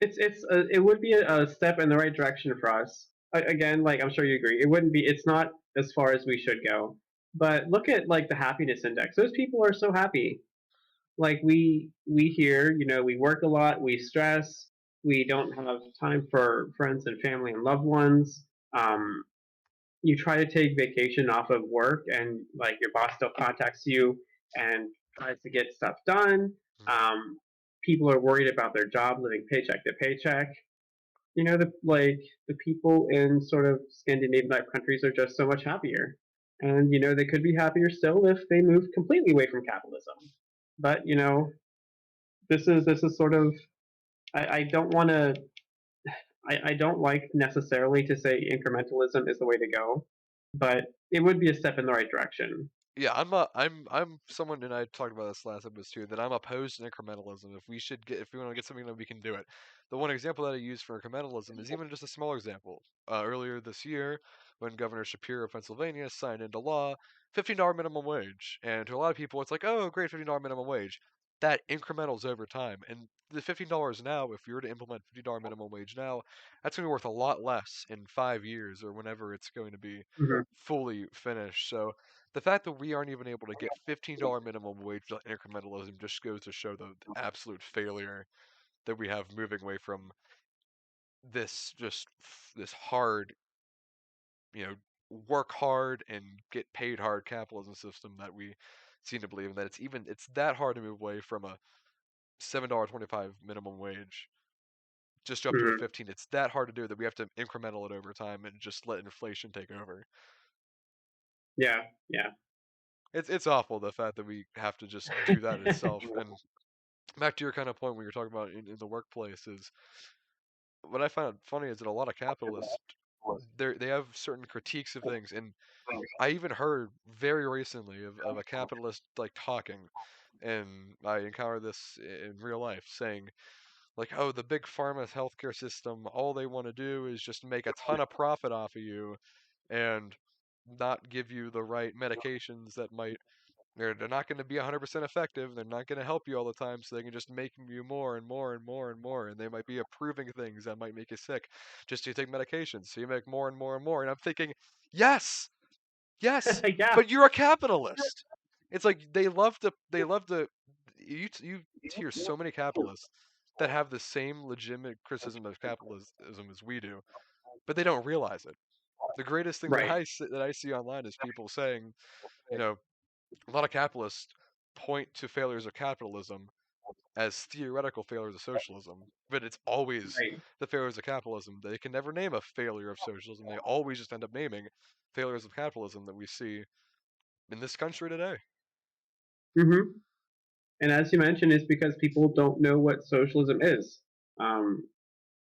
it would be a step in the right direction for us. Again, like I'm sure you agree, it wouldn't be. It's not as far as we should go. But look at like the happiness index. Those people are so happy. Like we here, we work a lot, we stress, we don't have time for friends and family and loved ones. Um, you try to take vacation off of work, and like your boss still contacts you and tries to get stuff done. Um, People are worried about their job, living paycheck to paycheck. The people in sort of Scandinavian type countries are just so much happier, and they could be happier still if they moved completely away from capitalism. But this is sort of, I don't want to, I don't like necessarily to say incrementalism is the way to go, but it would be a step in the right direction. Yeah, I'm someone, and I talked about this last episode too, that I'm opposed to incrementalism. If we want to get something done, we can do it. The one example that I use for incrementalism is even just a small example. Earlier this year, when Governor Shapiro of Pennsylvania signed into law $15 minimum wage, and to a lot of people, it's like, oh, great, $15 minimum wage. That incrementals over time, and the $15 now, if you were to implement $50 minimum wage now, that's going to be worth a lot less in 5 years or whenever it's going to be Mm-hmm. fully finished. So the fact that we aren't even able to get $15 minimum wage without incrementalism just goes to show the absolute failure that we have moving away from this hard, you know, work hard and get paid hard capitalism system that we seem to believe in. That it's that hard to move away from a $7.25 minimum wage just jump to a Mm-hmm. 15. It's that hard to do that we have to incremental it over time and just let inflation take over. Yeah, yeah. It's awful, the fact that we have to just do that itself. And back to your kind of point when you're talking about in the workplace, is what I find funny is that a lot of capitalists, they have certain critiques of things. And I even heard very recently of a capitalist like talking, and I encountered this in real life, saying like, oh, the big pharma healthcare system, all they want to do is just make a ton of profit off of you and not give you the right medications that might, they're not going to be 100% effective. They're not going to help you all the time, so they can just make you more and more and more and more. And they might be approving things that might make you sick just to take medications. So you make more and more and more. And I'm thinking, yes, yes, Yeah. but you're a capitalist. It's like they love to. You hear so many capitalists that have the same legitimate criticism of capitalism as we do, but they don't realize it. The greatest thing that Right. I see online is people saying, you know, a lot of capitalists point to failures of capitalism as theoretical failures of socialism, but it's always Right. the failures of capitalism. They can never name a failure of socialism. They always just end up naming failures of capitalism that we see in this country today. Mm-hmm. And as you mentioned, it's because people don't know what socialism is. Um,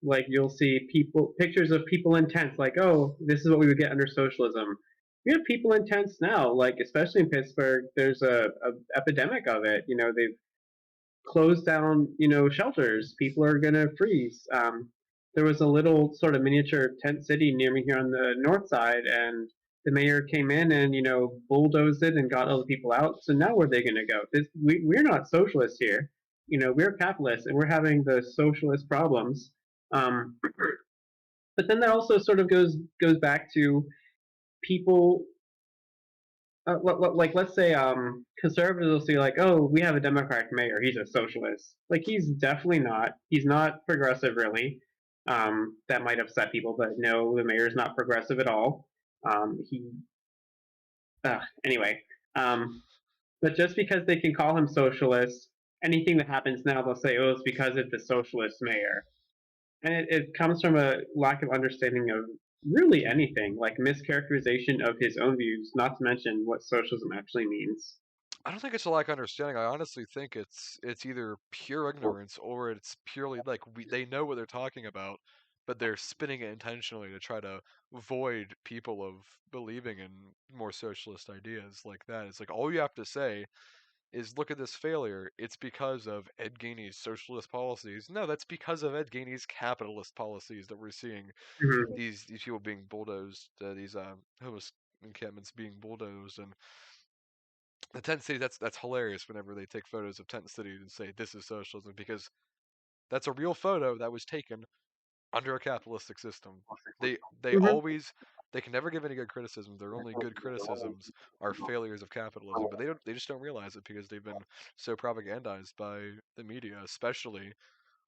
Like you'll see people pictures of people in tents, like, oh, this is what we would get under socialism. We have people in tents now, like especially in Pittsburgh. There's a epidemic of it. They've closed down, shelters. People are gonna freeze. There was a little sort of miniature tent city near me here on the north side, and the mayor came in and bulldozed it and got all the people out. So now where are they going to go? We're not socialists here. We're capitalists and we're having the socialist problems. Um, but then that also sort of goes back to people like let's say conservatives will see like, oh, we have a Democratic mayor, he's a socialist. Like he's definitely not. He's not progressive really. That might upset people, but no, the mayor is not progressive at all. He anyway. But just because they can call him socialist, anything that happens now they'll say, oh, it's because of the socialist mayor, and it comes from a lack of understanding of really anything, like mischaracterization of his own views, not to mention what socialism actually means. I don't think it's a lack of understanding. I honestly think it's either pure ignorance or it's purely like they know what they're talking about, but they're spinning it intentionally to try to void people of believing in more socialist ideas like that. It's like all you have to say is look at this failure. It's because of Ed Gaine's socialist policies. No, that's because of Ed Gaine's capitalist policies that we're seeing Mm-hmm. these people being bulldozed, these homeless encampments being bulldozed, and the tent city. That's hilarious. Whenever they take photos of tent city and say this is socialism, because that's a real photo that was taken under a capitalistic system. They Mm-hmm. always they can never give any good criticism. Their only good criticisms are failures of capitalism, but they just don't realize it because they've been so propagandized by the media, especially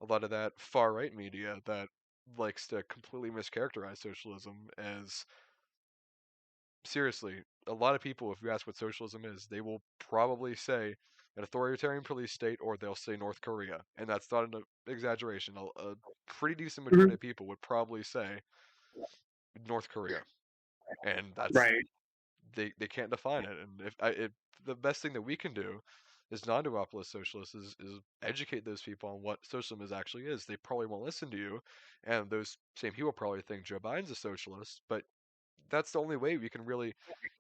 a lot of that far right media that likes to completely mischaracterize socialism as seriously, a lot of people, if you ask what socialism is, they will probably say an authoritarian police state or they'll say North Korea. And that's not an exaggeration. A pretty decent majority Mm-hmm. of people would probably say North Korea. And that's Right. they can't define it. And if the best thing that we can do is non-duopolist socialists is educate those people on what socialism actually is. They probably won't listen to you, and those same people probably think Joe Biden's a socialist, but that's the only way we can really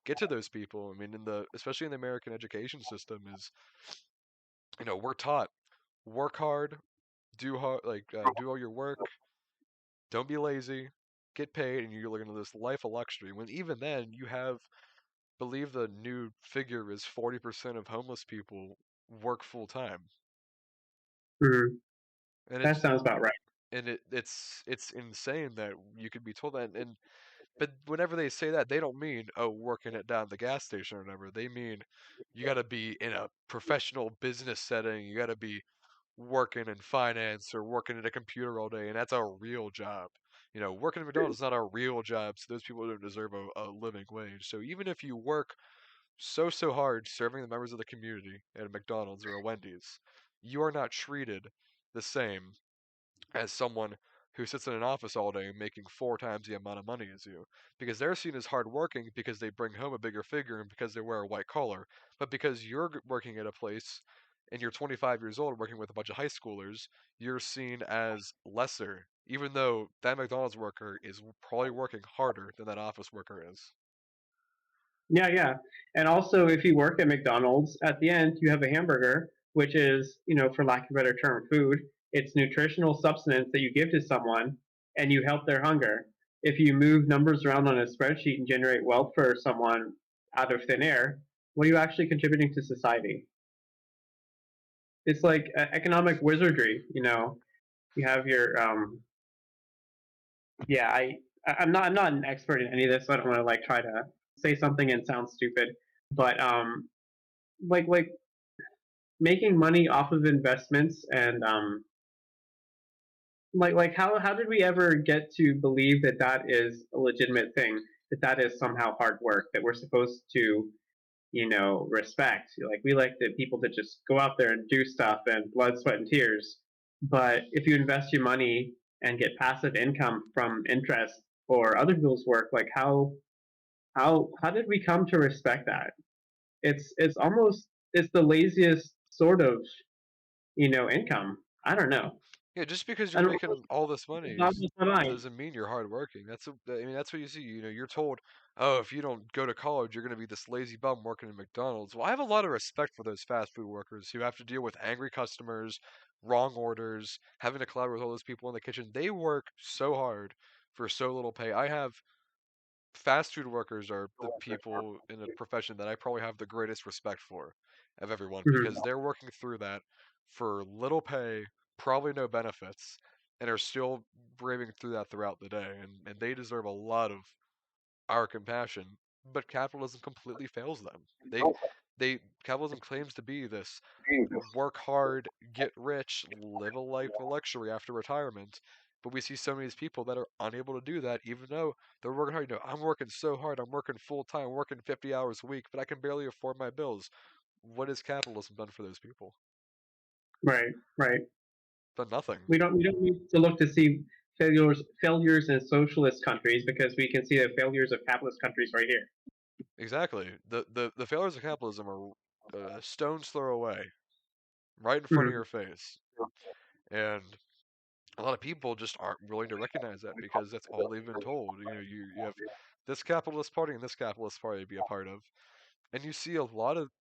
get to those people. I mean, especially in the American education system, is we're taught work hard, do hard, do all your work, don't be lazy, get paid, and you're looking at this life of luxury. When even then, you have believe the new figure is 40% of homeless people work full time, Mm-hmm. and That sounds about right. it's insane that you could be told that. And but whenever they say that, they don't mean, oh, working it down the gas station or whatever. They mean you got to be in a professional business setting. You got to be working in finance or working at a computer all day, and that's a real job. Working at McDonald's is not a real job, so those people don't deserve a living wage. So even if you work so hard serving the members of the community at a McDonald's or a Wendy's, you are not treated the same as someone who sits in an office all day making 4 times the amount of money as you, because they're seen as hardworking because they bring home a bigger figure and because they wear a white collar. But because you're working at a place and you're 25 years old working with a bunch of high schoolers, you're seen as lesser, even though that McDonald's worker is probably working harder than that office worker is. Yeah, yeah. And also, if you work at McDonald's, at the end, you have a hamburger, which is, for lack of a better term, food. It's nutritional substance that you give to someone and you help their hunger. If you move numbers around on a spreadsheet and generate wealth for someone out of thin air, what are you actually contributing to society? It's like economic wizardry, You have your, yeah, I'm not an expert in any of this, so I don't want to like try to say something and sound stupid, but like making money off of investments and like how did we ever get to believe that that is a legitimate thing, that that is somehow hard work that we're supposed to respect? Like we like the people that just go out there and do stuff and blood sweat and tears, but if you invest your money and get passive income from interest or other people's work, like how did we come to respect that? It's almost, it's the laziest sort of income. I don't know. Yeah, just because you're And making all this money it's not just the mind. doesn't mean you're hardworking. I mean, that's what you see. You're told, oh, if you don't go to college, you're going to be this lazy bum working at McDonald's. Well, I have a lot of respect for those fast food workers who have to deal with angry customers, wrong orders, having to collaborate with all those people in the kitchen. They work so hard for so little pay. I have fast food workers are the people in a profession that I probably have the greatest respect for of everyone because Mhm. they're working through that for little pay, probably no benefits, and are still braving through that throughout the day. And they deserve a lot of our compassion. But capitalism completely fails them. They capitalism claims to be this work hard, get rich, live a life of luxury after retirement. But we see so many of these people that are unable to do that, even though they're working hard. I'm working so hard. I'm working full time, working 50 hours a week, but I can barely afford my bills. What has capitalism done for those people? Right, right. Done nothing. We don't need to look to see failures in socialist countries because we can see the failures of capitalist countries right here. Exactly. The failures of capitalism are a stone's throw away, right in front of Mhm. your face. And a lot of people just aren't willing to recognize that because that's all they've been told. You have this capitalist party and this capitalist party to be a part of, and you see a lot of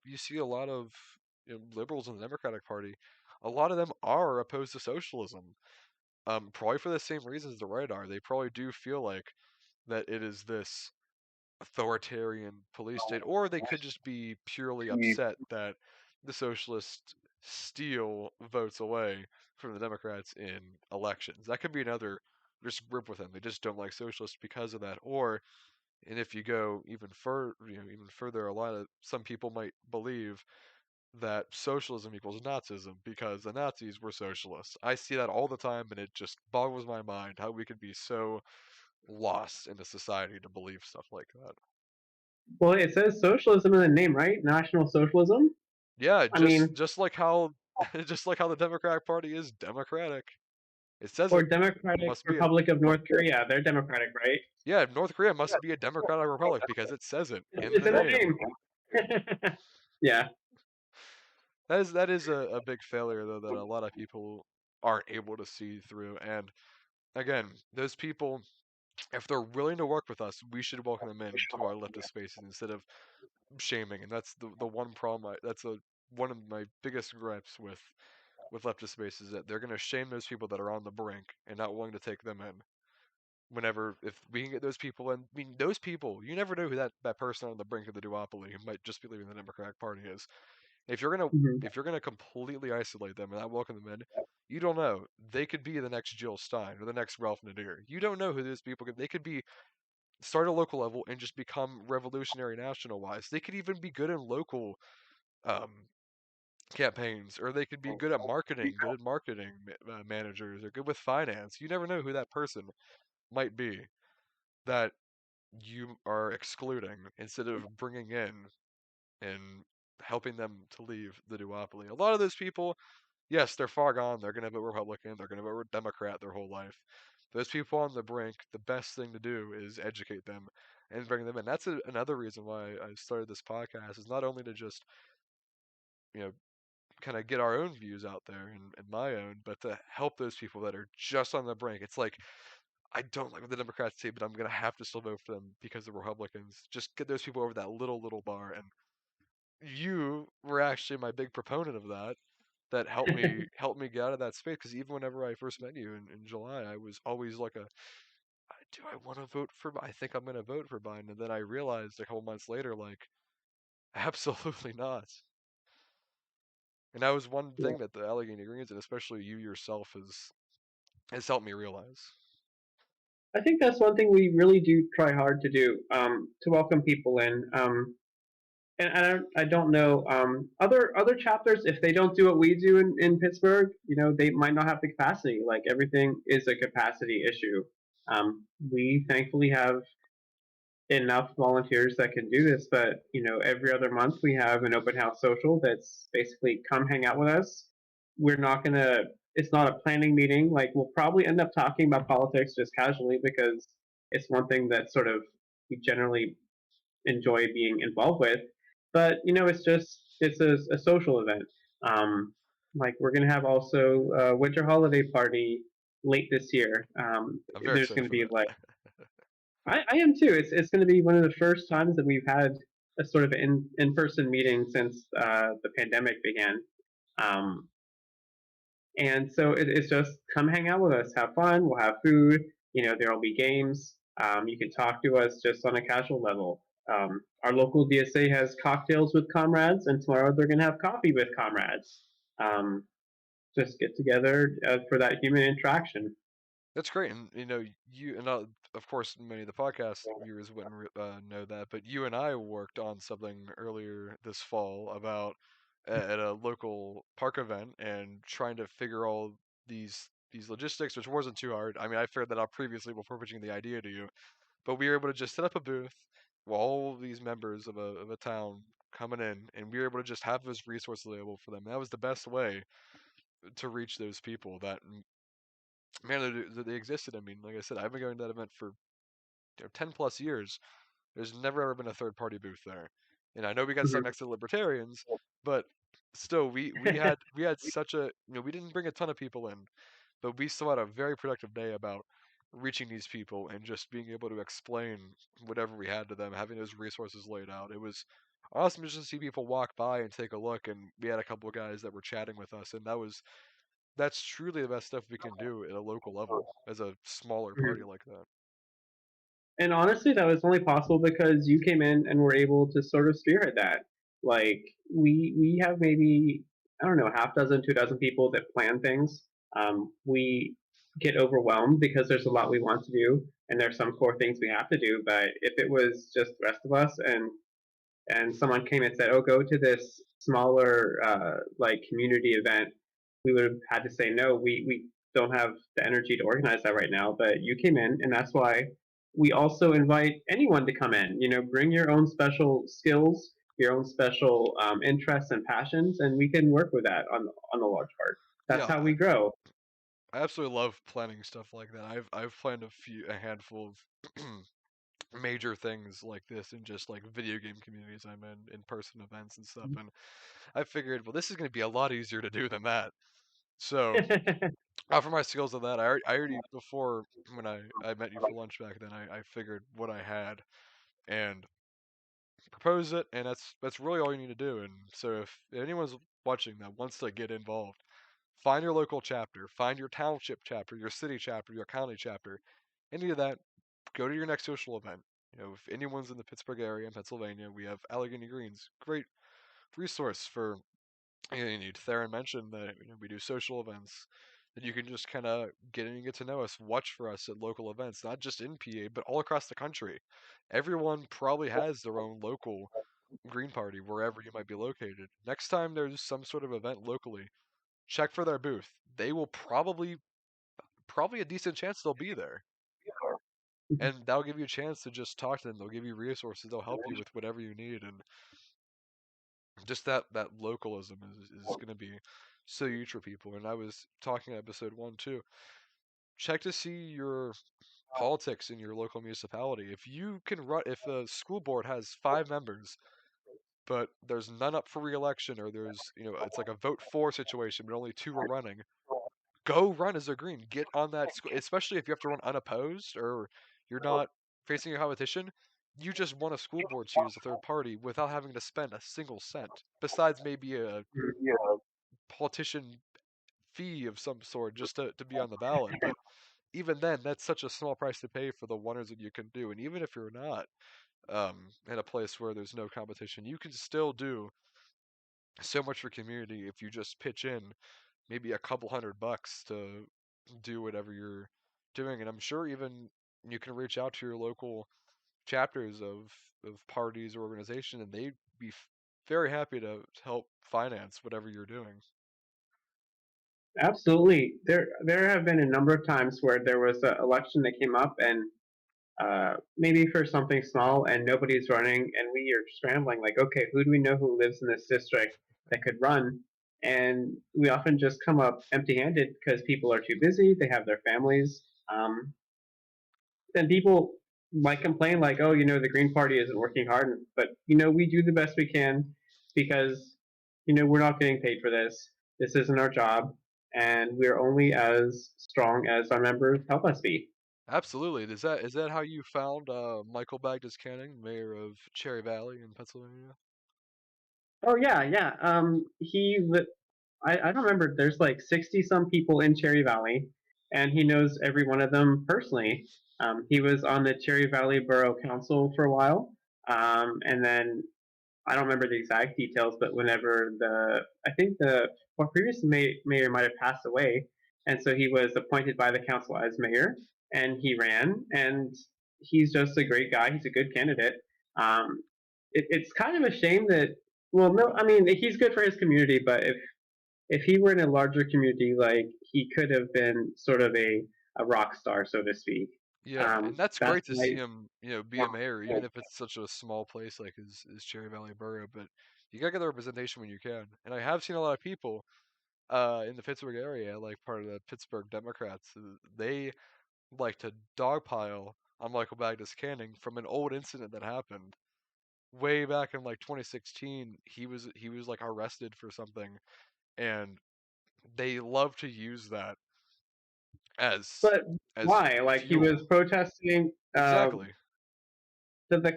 liberals in the Democratic Party. A lot of them are opposed to socialism, probably for the same reasons the right are. They probably do feel like that it is this authoritarian police state, or they could just be purely upset that the socialists steal votes away from the Democrats in elections. That could be another just group with them. They just don't like socialists because of that. Or, and if you go even further, some people might believe that socialism equals Nazism because the Nazis were socialists. I see that all the time, and it just boggles my mind how we could be so lost in a society to believe stuff like that. Well, it says socialism in the name, right? National Socialism. Yeah, I mean, just like how just like how the Democratic Party is democratic. It says or it Democratic must be a Republic of North Korea. They're democratic, right? yeah, North Korea must be a democratic republic because it says it in It's the in the name. name. Yeah. That is a big failure though that a lot of people aren't able to see through. And again, those people, if they're willing to work with us, we should welcome them into our leftist spaces instead of shaming. And that's the one problem. That's one of my biggest gripes with leftist spaces is that they're going to shame those people that are on the brink and not willing to take them in. Whenever if we can get those people in, I mean those people, you never know who that person on the brink of the duopoly who might just be leaving the Democratic Party is. If you're gonna Mhm. if you're gonna completely isolate them and not welcome them in, you don't know. They could be the next Jill Stein or the next Ralph Nader. You don't know who those people could. They could be start at a local level and just become revolutionary national wise. They could even be good in local um, campaigns, or they could be good at marketing managers, or good with finance. You never know who that person might be that you are excluding instead of bringing in and helping them to leave the duopoly. A lot of those people, yes, they're far gone. They're going to vote Republican. They're going to vote Democrat their whole life. Those people on the brink, the best thing to do is educate them and bring them in. That's another reason why I started this podcast is not only to just, you know, kind of get our own views out there and my own, but to help those people that are just on the brink. It's like, I don't like what the Democrats say, but I'm gonna have to still vote for them because the Republicans. Just get those people over that little bar. And you were actually my big proponent of that. That helped me get out of that space. Because even whenever I first met you in July, I was always like do I want to vote for? I think I'm gonna vote for Biden. And then I realized a couple months later, like, absolutely not. And that was one Yeah. thing that the Allegheny Greens and especially you yourself has helped me realize. I think that's one thing we really do try hard to do, to welcome people in. And I don't know, other chapters, if they don't do what we do in Pittsburgh, they might not have the capacity. Like everything is a capacity issue. We thankfully have enough volunteers that can do this, but every other month we have an open house social that's basically come hang out with us. We're not gonna. It's not a planning meeting. Like we'll probably end up talking about politics just casually because it's one thing that sort of we generally enjoy being involved with. But it's a social event. Um, like we're gonna have also a winter holiday party late this year. I'm very There's excited gonna for be that. like I am too. It's gonna be one of the first times that we've had a sort of in person meeting since the pandemic began. Um, and so it's just come hang out with us, have fun. We'll have food. There will be games. You can talk to us just on a casual level. Our local DSA has cocktails with comrades, and tomorrow they're going to have coffee with comrades. Um, just get together for that human interaction. That's great, and you and of course many of the podcast viewers wouldn't know that, but you and I worked on something earlier this fall about at a local park event and trying to figure all these logistics, which wasn't too hard. I mean, I figured that out previously before pitching the idea to you, but we were able to just set up a booth with all of these members of a town coming in, and we were able to just have those resources available for them. That was the best way to reach those people that man, they existed. I mean, like I said, I've been going to that event for 10 plus years. There's never ever been a third party booth there. And I know we got stuck next to the libertarians, but still we had such a we didn't bring a ton of people in, but we still had a very productive day about reaching these people and just being able to explain whatever we had to them, having those resources laid out. It was awesome just to see people walk by and take a look, and we had a couple of guys that were chatting with us, and that's truly the best stuff we can do at a local level as a smaller party like that. And honestly, that was only possible because you came in and were able to sort of spearhead that. Like we have maybe, I don't know, half dozen, 2 dozen people that plan things. We get overwhelmed because there's a lot we want to do, and there's some core things we have to do. But if it was just the rest of us, and someone came and said, "Oh, go to this smaller like community event," we would have had to say no. We don't have the energy to organize that right now. But you came in, and that's why we also invite anyone to come in. Bring your own special skills, your own special interests and passions, and we can work with that on the large part. That's Yeah, how we grow. I absolutely love planning stuff like that. I've planned a handful of major things like this in just like video game communities I'm in person events and stuff, and I figured, well, this is going to be a lot easier to do than that. So, for my skills of that, I already before when I met you for lunch back then, I figured what I had and propose it, and that's really all you need to do. And so if anyone's watching that wants to get involved, find your local chapter, find your township chapter, your city chapter, your county chapter, any of that. Go to your next social event. If anyone's in the Pittsburgh area in Pennsylvania, we have Allegheny Greens, great resource for. Theron mentioned that we do social events that you can just kind of get in and get to know us, watch for us at local events, not just in PA, but all across the country. Everyone probably has their own local Green Party wherever you might be located. Next time there's some sort of event locally, check for their booth. They will probably a decent chance they'll be there. And that'll give you a chance to just talk to them. They'll give you resources. They'll help you with whatever you need. And just that localism is going to be so huge for people. And I was talking in episode 1 too. Check to see your politics in your local municipality. If you can run, if a school board has 5 members, but there's none up for reelection, or there's it's like a vote for situation, but only 2 are running, go run as a green. Get on that school, especially if you have to run unopposed or you're not facing a competition. You just won a school board seat as a third party without having to spend a single cent, besides maybe a politician fee of some sort just to be on the ballot. But even then, that's such a small price to pay for the wonders that you can do. And even if you're not in a place where there's no competition, you can still do so much for community if you just pitch in maybe a couple $100 to do whatever you're doing. And I'm sure even you can reach out to your local chapters of parties or organization, and they'd be very happy to help finance whatever you're doing. Absolutely. There have been a number of times where there was an election that came up, and maybe for something small, and nobody's running, and we are scrambling like, okay, who do we know who lives in this district that could run? And we often just come up empty-handed because people are too busy. They have their families. Then people might complain like, oh, the Green Party isn't working hard, but we do the best we can because we're not getting paid for this. This isn't our job, and we're only as strong as our members help us be. Absolutely. Is that how you found Michael Bagdas Canning, mayor of Cherry Valley in Pennsylvania? Oh yeah, yeah. I don't remember. There's like 60 some people in Cherry Valley, and he knows every one of them personally. He was on the Cherry Valley Borough Council for a while, and then I don't remember the exact details, but whenever I think the previous mayor might have passed away, and so he was appointed by the council as mayor, and he ran, and he's just a great guy. He's a good candidate. Um, it's kind of a shame that, well, no, I mean he's good for his community, but if he were in a larger community, like he could have been sort of a rock star, so to speak. Yeah, and that's That's great to see like, him, be a mayor, even if it's such a small place like his Cherry Valley borough. But you gotta get the representation when you can. And I have seen a lot of people in the Pittsburgh area, like part of the Pittsburgh Democrats, they like to dogpile on Michael Bagdas Canning from an old incident that happened way back in like 2016. He was like arrested for something, and they love to use that as but as why? Like he was fuel. protesting Exactly. the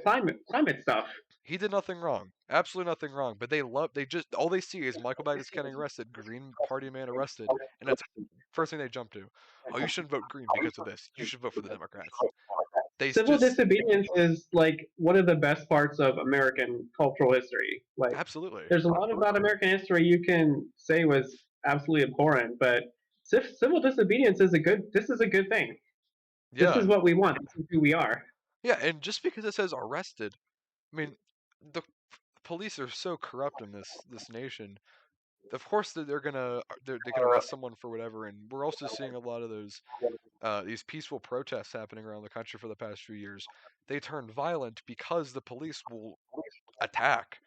climate stuff. He did nothing wrong. Absolutely nothing wrong. But they just all they see is Michael Bagdas getting arrested, Green Party man arrested, and that's first thing they jump to. Oh, you shouldn't vote Green because of this. You should vote for the Democrats. Civil Just disobedience is like one of the best parts of American cultural history. Like absolutely. there's a lot about American history you can say was absolutely abhorrent, but civil disobedience is a good. This is a good thing. This is Yeah. what we want. This is who we are. Yeah, and just because it says arrested, I mean, the police are so corrupt in this nation. Of course that they can arrest someone for whatever, and we're also seeing a lot of these peaceful protests happening around the country for the past few years. They turn violent because the police will attack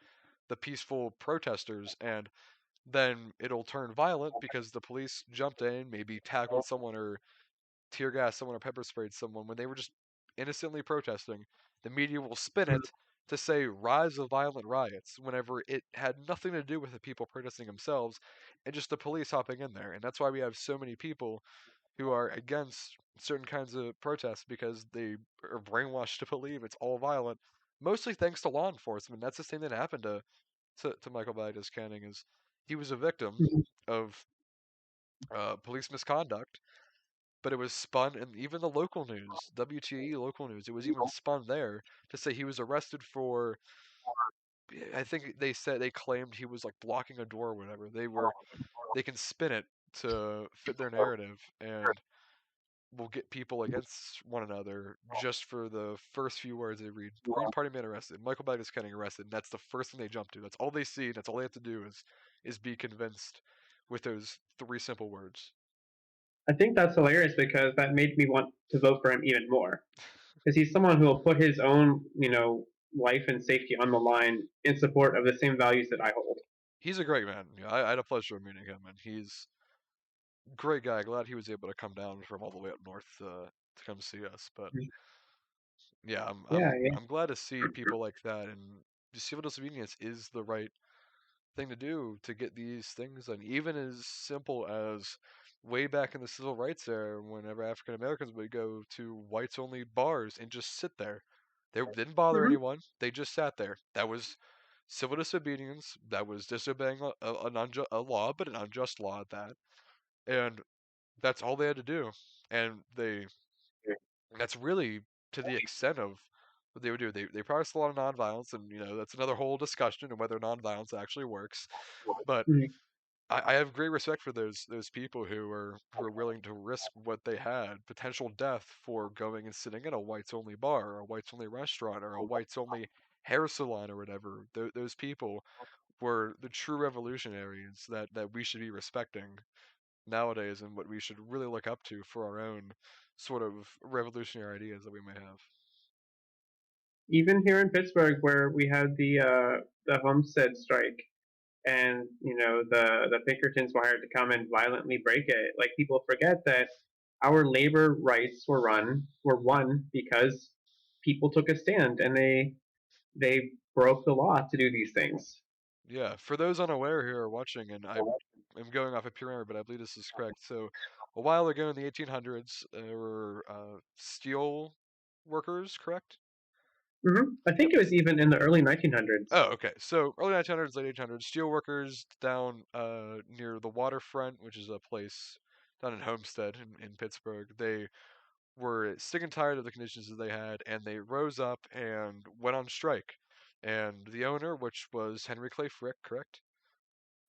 the peaceful protesters, and then it'll turn violent because the police jumped in, maybe tackled someone or tear gas someone or pepper sprayed someone when they were just innocently protesting. The media will spin it to say rise of violent riots whenever it had nothing to do with the people protesting themselves and just the police hopping in there. And that's why we have so many people who are against certain kinds of protests because they are brainwashed to believe it's all violent, mostly thanks to law enforcement. That's the same thing that happened to Michael Bagdas Canning is he was a victim of police misconduct, but it was spun in even the local news, WTE local news. It was even spun there to say he was arrested for. I think they claimed he was like blocking a door or whatever. They can spin it to fit their narrative and will get people against one another just for the first few words they read. Green Party man arrested. Michael Bagdas getting arrested. And that's the first thing they jump to. That's all they see. That's all they have to do is be convinced with those three simple words. I think that's hilarious because that made me want to vote for him even more. Because he's someone who will put his own, life and safety on the line in support of the same values that I hold. He's a great man. Yeah, I had a pleasure of meeting him, and he's a great guy. Glad he was able to come down from all the way up north to come see us. But yeah, I'm Yeah, I'm yeah. I'm glad to see people like that, and civil disobedience is the right thing to do to get these things done. Even as simple as way back in the civil rights era, whenever African Americans would go to whites only bars and just sit there. They didn't bother Mm-hmm. anyone. They just sat there. That was civil disobedience. That was disobeying a law, but an unjust law at that. And that's all they had to do. And that's really to the extent of what they would do. They practiced a lot of nonviolence, and that's another whole discussion of whether nonviolence actually works. But Mm-hmm. I have great respect for those people who are willing to risk what they had, potential death, for going and sitting in a whites only bar or a whites only restaurant or a whites only hair salon or whatever. Those people were the true revolutionaries that we should be respecting nowadays and what we should really look up to for our own sort of revolutionary ideas that we may have. Even here in Pittsburgh, where we had the homestead strike, and the Pinkertons were hired to come and violently break it. Like people forget that our labor rights were won because people took a stand and they broke the law to do these things. Yeah, for those unaware who are watching, and am going off a pure memory, but I believe this is correct. So, a while ago in the 1800s, there were steel workers, correct? I Yep. think it was even in the early 1900s. Oh, okay. So early 1900s, late 1800s, steel workers down near the waterfront, which is a place down in Homestead in Pittsburgh. They were sick and tired of the conditions that they had, and they rose up and went on strike. And the owner, which was Henry Clay Frick, correct?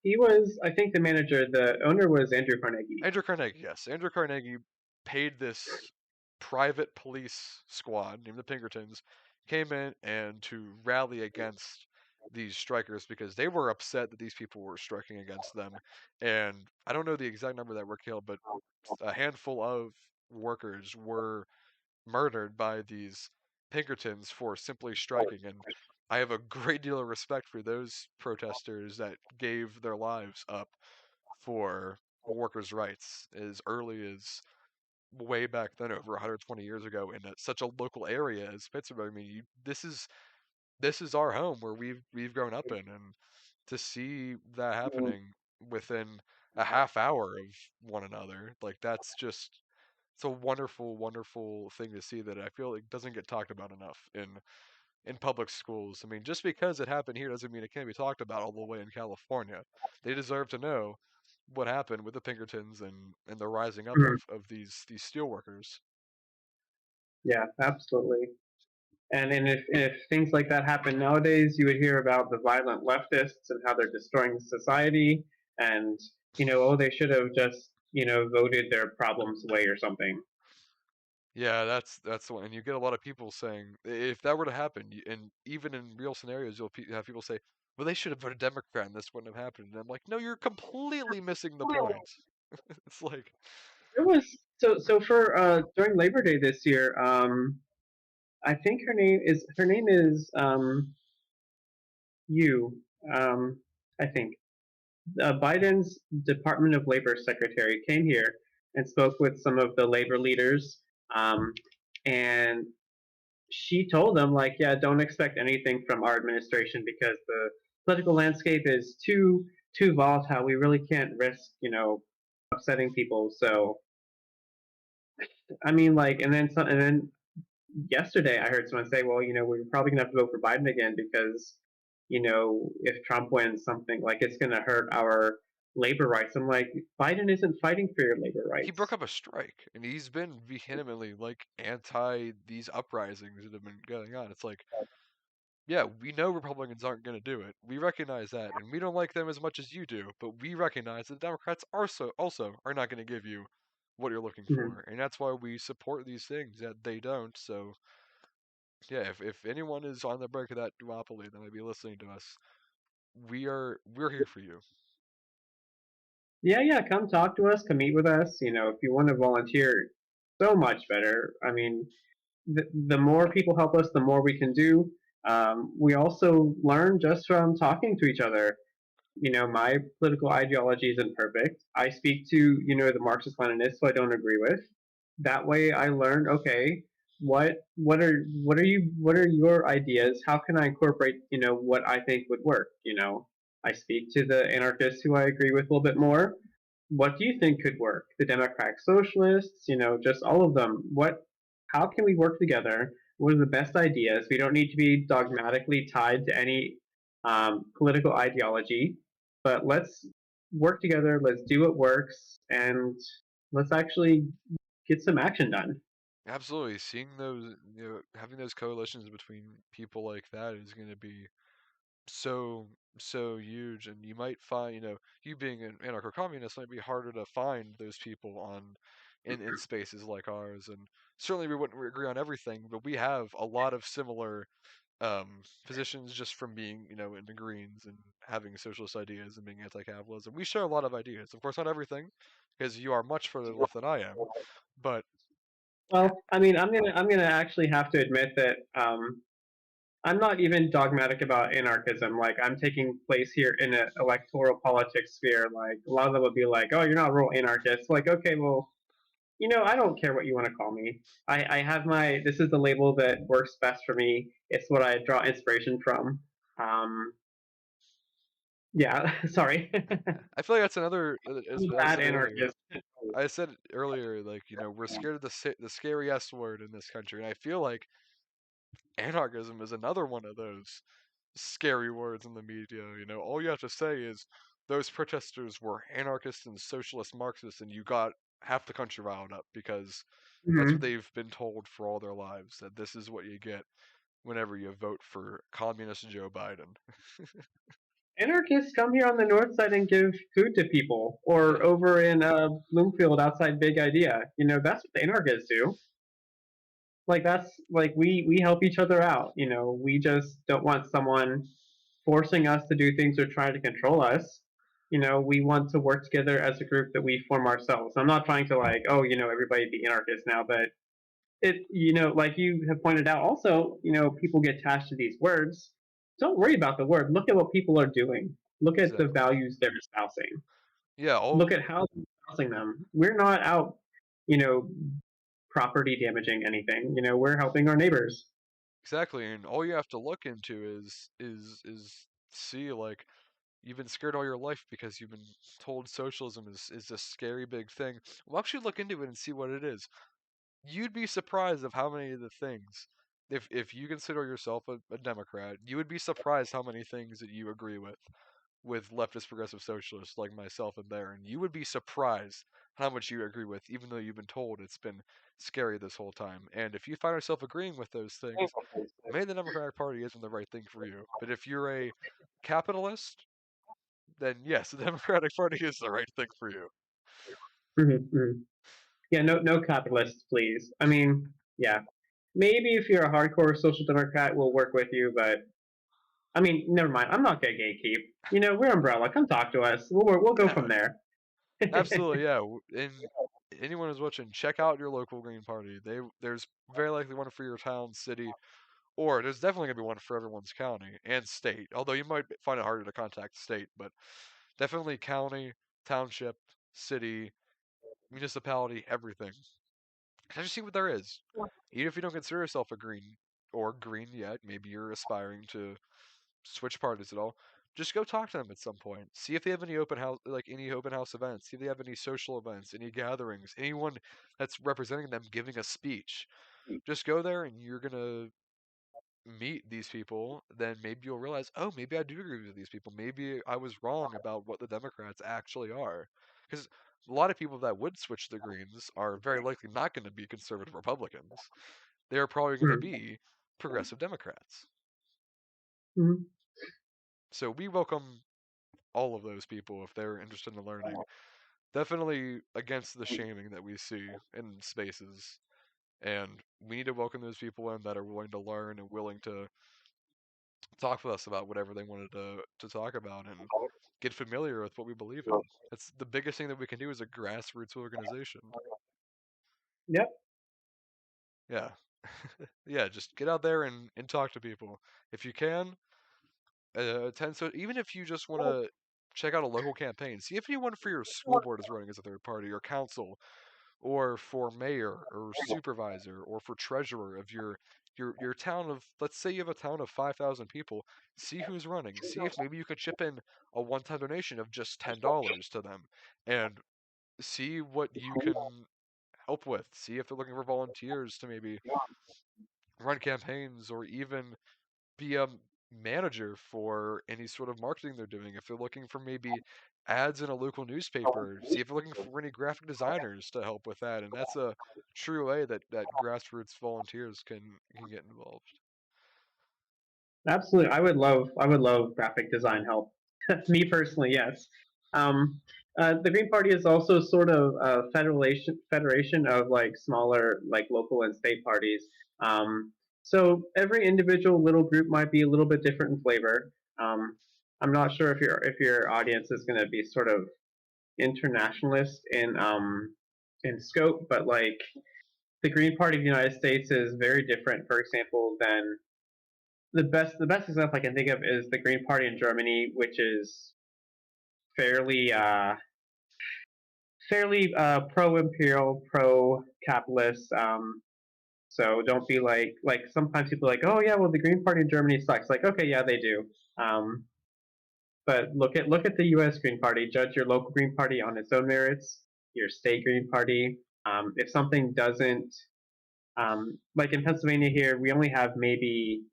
He was, I think, the manager. The owner was Andrew Carnegie. Andrew Carnegie, yes. Andrew Carnegie paid this private police squad named the Pinkertons, came in and to rally against these strikers because they were upset that these people were striking against them. And I don't know the exact number that were killed, but a handful of workers were murdered by these Pinkertons for simply striking. And I have a great deal of respect for those protesters that gave their lives up for workers' rights as early as way back then, over 120 years ago, in such a local area as Pittsburgh. I mean, this is our home where we've grown up in, and to see that happening within a half hour of one another, like that's just it's a wonderful, wonderful thing to see that I feel like doesn't get talked about enough in public schools. I mean, just because it happened here doesn't mean it can't be talked about all the way in California. They deserve to know what happened with the Pinkertons and the rising up Mhm. of these steel workers. Yeah, absolutely. And then if things like that happen nowadays, you would hear about the violent leftists and how they're destroying society, and oh, they should have just voted their problems away or something. Yeah, that's the one. And you get a lot of people saying if that were to happen, and even in real scenarios, you'll have people say, "Well, they should have voted Democrat, and this wouldn't have happened." And I'm like, "No, you're completely missing the point." It's like, It was so for during Labor Day this year. I think her name is you. I think Biden's Department of Labor secretary came here and spoke with some of the labor leaders, and she told them like, yeah, don't expect anything from our administration because the political landscape is too volatile. We really can't risk upsetting people. So I mean, like, and then yesterday I heard someone say, well, we're probably gonna have to vote for Biden again because if Trump wins, something like it's gonna hurt our labor rights. I'm like, Biden isn't fighting for your labor he broke rights. up a strike, and he's been vehemently like anti these uprisings that have been going on. It's like, yeah, we know Republicans aren't going to do it. We recognize that, and we don't like them as much as you do. But we recognize that Democrats also are not going to give you what you're looking Mhm. for, and that's why we support these things that they don't. So yeah, if anyone is on the brink of that duopoly that might be listening to us, we're here for you. Yeah, yeah, come talk to us, come meet with us. If you want to volunteer, so much better. I mean, the more people help us, the more we can do. We also learn just from talking to each other. My political ideology isn't perfect. I speak to, the Marxist Leninists who I don't agree with. That way I learn, okay, what are your ideas? How can I incorporate, what I think would work? I speak to the anarchists who I agree with a little bit more. What do you think could work? The democratic socialists, just all of them. How can we work together? What are the best ideas? We don't need to be dogmatically tied to any political ideology, but let's work together. Let's do what works, and let's actually get some action done. Absolutely, seeing those, having those coalitions between people like that is going to be so so huge. And you might find, you being an anarcho-communist might be harder to find those people on in spaces like ours. And certainly we wouldn't agree on everything, but we have a lot of similar positions just from being, in the Greens and having socialist ideas and being anti-capitalism. We share a lot of ideas, of course not everything, because you are much further left than I am, but Well, I mean, I'm gonna actually have to admit that I'm not even dogmatic about anarchism. Like, I'm taking place here in an electoral politics sphere. Like, a lot of them would be like, "Oh, you're not a real anarchist." Like, okay, well, I don't care what you want to call me. I have my, this is the label that works best for me. It's what I draw inspiration from. Um, Yeah, sorry. I feel like that's another, I'm as a I bad said earlier. anarchist. I said it earlier, like, we're scared of the scary S word in this country, and I feel like anarchism is another one of those scary words in the media. All you have to say is those protesters were anarchists and socialist Marxists, and you got half the country riled up because that's what Mhm. they've been told for all their lives, that this is what you get whenever you vote for communist Joe Biden. Anarchists come here on the north side and give food to people, or Yeah, over in Bloomfield outside Big Idea. That's what the anarchists do. Like that's like we help each other out. We just don't want someone forcing us to do things or trying to control us. We want to work together as a group that we form ourselves. I'm not trying to like, oh, everybody be anarchists now, but like you have pointed out, also, people get attached to these words. Don't worry about the word. Look at what people are doing. Look at the exactly. values they're espousing. Yeah, Look all at how they're espousing them. We're not out, you know, property damaging anything. We're helping our neighbors. exactly, and all you have to look into is see, like, you've been scared all your life because you've been told socialism is this scary big thing. Well, actually look into it and see what it is. You'd be surprised of how many of the things, if you consider yourself a Democrat, you would be surprised how many things that you agree with leftist progressive socialists like myself and Theron. You would be surprised how much you agree with, even though you've been told it's been scary this whole time. And if you find yourself agreeing with those things, maybe the Democratic Party isn't the right thing for you. But if you're a capitalist, then yes, the Democratic Party is the right thing for you. Mm-hmm. Yeah, no, no capitalists, please. I mean, yeah, maybe if you're a hardcore social democrat, we'll work with you. But I mean, never mind. I'm not gonna gatekeep. We're umbrella. Come talk to us. We'll go from Yeah, there. absolutely. Yeah, and anyone who's watching, check out your local Green Party. There's very likely one for your town, city, or there's definitely gonna be one for everyone's county and state. Although you might find it harder to contact state, but definitely county, township, city, municipality, everything. Just see what there is. Even if you don't consider yourself a green or green yet, maybe you're aspiring to switch parties at all. Just go talk to them at some point. See if they have any open house events. See if they have any social events, any gatherings, anyone that's representing them giving a speech. Just go there and you're gonna meet these people. Then maybe you'll realize, oh, maybe I do agree with these people. Maybe I was wrong about what the Democrats actually are. Because a lot of people that would switch to Greens are very likely not going to be conservative Republicans. They're probably going to Mhm. be progressive Democrats. Mhm. So we welcome all of those people if they're interested in learning. Definitely against the shaming that we see in spaces. And we need to welcome those people in that are willing to learn and willing to talk with us about whatever they wanted to talk about and get familiar with what we believe in. That's the biggest thing that we can do as a grassroots organization. Yep. Yeah. Yeah, just get out there and talk to people. If you can, attend. So even if you just want to check out a local campaign, see if anyone for your school board is running as a third party, or council, or for mayor or supervisor or for treasurer of your town of, let's say you have a town of 5,000 people. See who's running. See if maybe you could chip in a one-time donation of just $10 to them, and see what you can help with. See if they're looking for volunteers to maybe run campaigns or even be a manager for any sort of marketing they're doing. If they're looking for maybe ads in a local newspaper, see if they're looking for any graphic designers to help with that. And that's a true way that grassroots volunteers can get involved. Absolutely. I would love graphic design help. Me personally, yes. Um, the Green Party is also sort of a federation of like smaller, like local and state parties. Um, so every individual little group might be a little bit different in flavor. Um, I'm not sure if your audience is going to be sort of internationalist in scope, but like the Green Party of the United States is very different, for example, than the best example I can think of is the Green Party in Germany, which is fairly pro-imperial, pro-capitalist. So don't be like sometimes people are like, oh yeah, well the Green Party in Germany sucks. Like okay, yeah they do. Um, But look at the U.S. Green Party. Judge your local Green Party on its own merits. Your state Green Party. If something doesn't, like in Pennsylvania here, we only have maybe,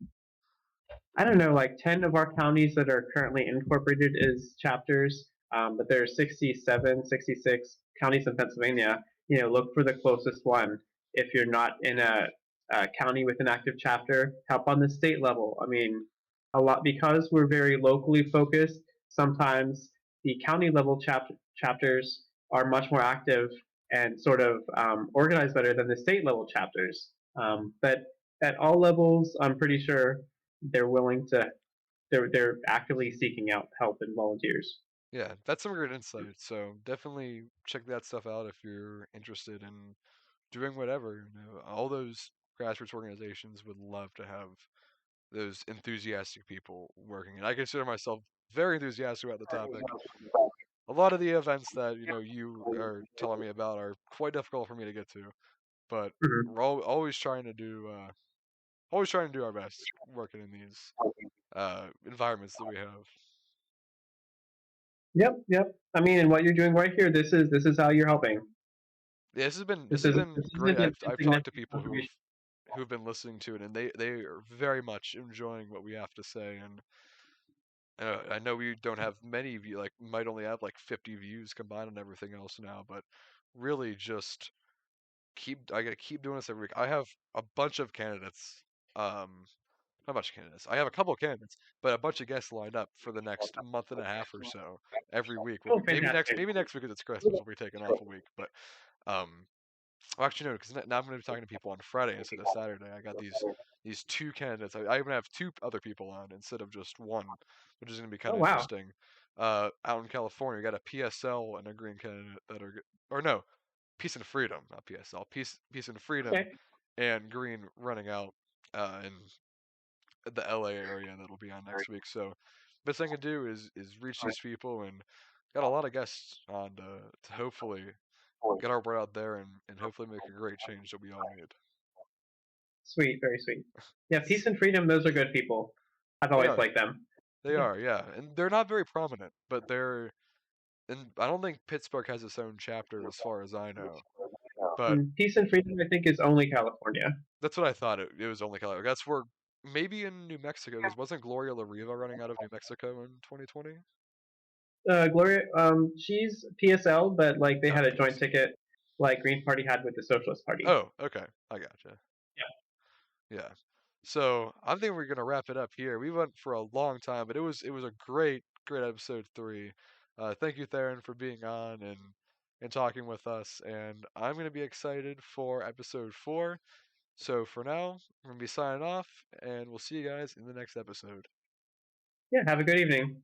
I don't know, like 10 of our counties that are currently incorporated as chapters, but there are 67, 66 counties in Pennsylvania. Look for the closest one. If you're not in a county with an active chapter, help on the state level. I mean, a lot, because we're very locally focused. Sometimes the county level chapters are much more active and sort of organized better than the state level chapters. But at all levels, I'm pretty sure they're willing to they're actively seeking out help and volunteers. Yeah, that's some great insight. So definitely check that stuff out if you're interested in doing whatever. All those grassroots organizations would love to have those enthusiastic people working, and I consider myself very enthusiastic about the topic. A lot of the events that you are telling me about are quite difficult for me to get to, but Mm-hmm. we're always trying to do our best working in these environments that we have. Yep, yep. I mean, and what you're doing right here, this is how you're helping. Yeah, this has been This this has isn't been this great. isn't an I've talked to insignificant people contribution. who've been listening to it, and they are very much enjoying what we have to say. And I know we don't have many view, like might only have like 50 views combined on everything else now, but really just I gotta keep doing this every week. I have a bunch of candidates. Not much candidates. I have a couple of candidates, but a bunch of guests lined up for the next month and a half or so. Every week we'll Oh, be fantastic. maybe next week because it's Christmas we'll be taking off a week, but um well, actually, no, because now I'm going to be talking to people on Friday instead of Saturday. I got these two candidates. I even have two other people on instead of just one, which is going to be kind Oh, of wow. interesting. Out in California, we got a PSL and a Green candidate that are, or no, Peace and Freedom, not PSL, Peace and Freedom, Okay. and Green running out in the LA area that'll be on next week. So, best thing I can do is reach these people and got a lot of guests on to hopefully get our word out there and hopefully make a great change that we all need. Sweet, very sweet. Yeah, S- peace and freedom, those are good people. I've They always are, liked them. they are, yeah, and they're not very prominent, but they're. And I don't think Pittsburgh has its own chapter, as far as I know. But Peace and freedom, I think, is only California. that's what I thought. It was only Colorado. That's where maybe in New Mexico, because wasn't Gloria La Riva running out of New Mexico in 2020? Gloria, she's PSL, but like they Oh, had a joint PSL. ticket, like Green Party had with the Socialist Party. Oh, okay, I gotcha. Yeah. So I think we're gonna wrap it up here. We went for a long time, but it was a great episode 3. Thank you, Theron, for being on and talking with us. And I'm gonna be excited for episode 4. So for now, I'm gonna be signing off, and we'll see you guys in the next episode. Yeah, have a good evening.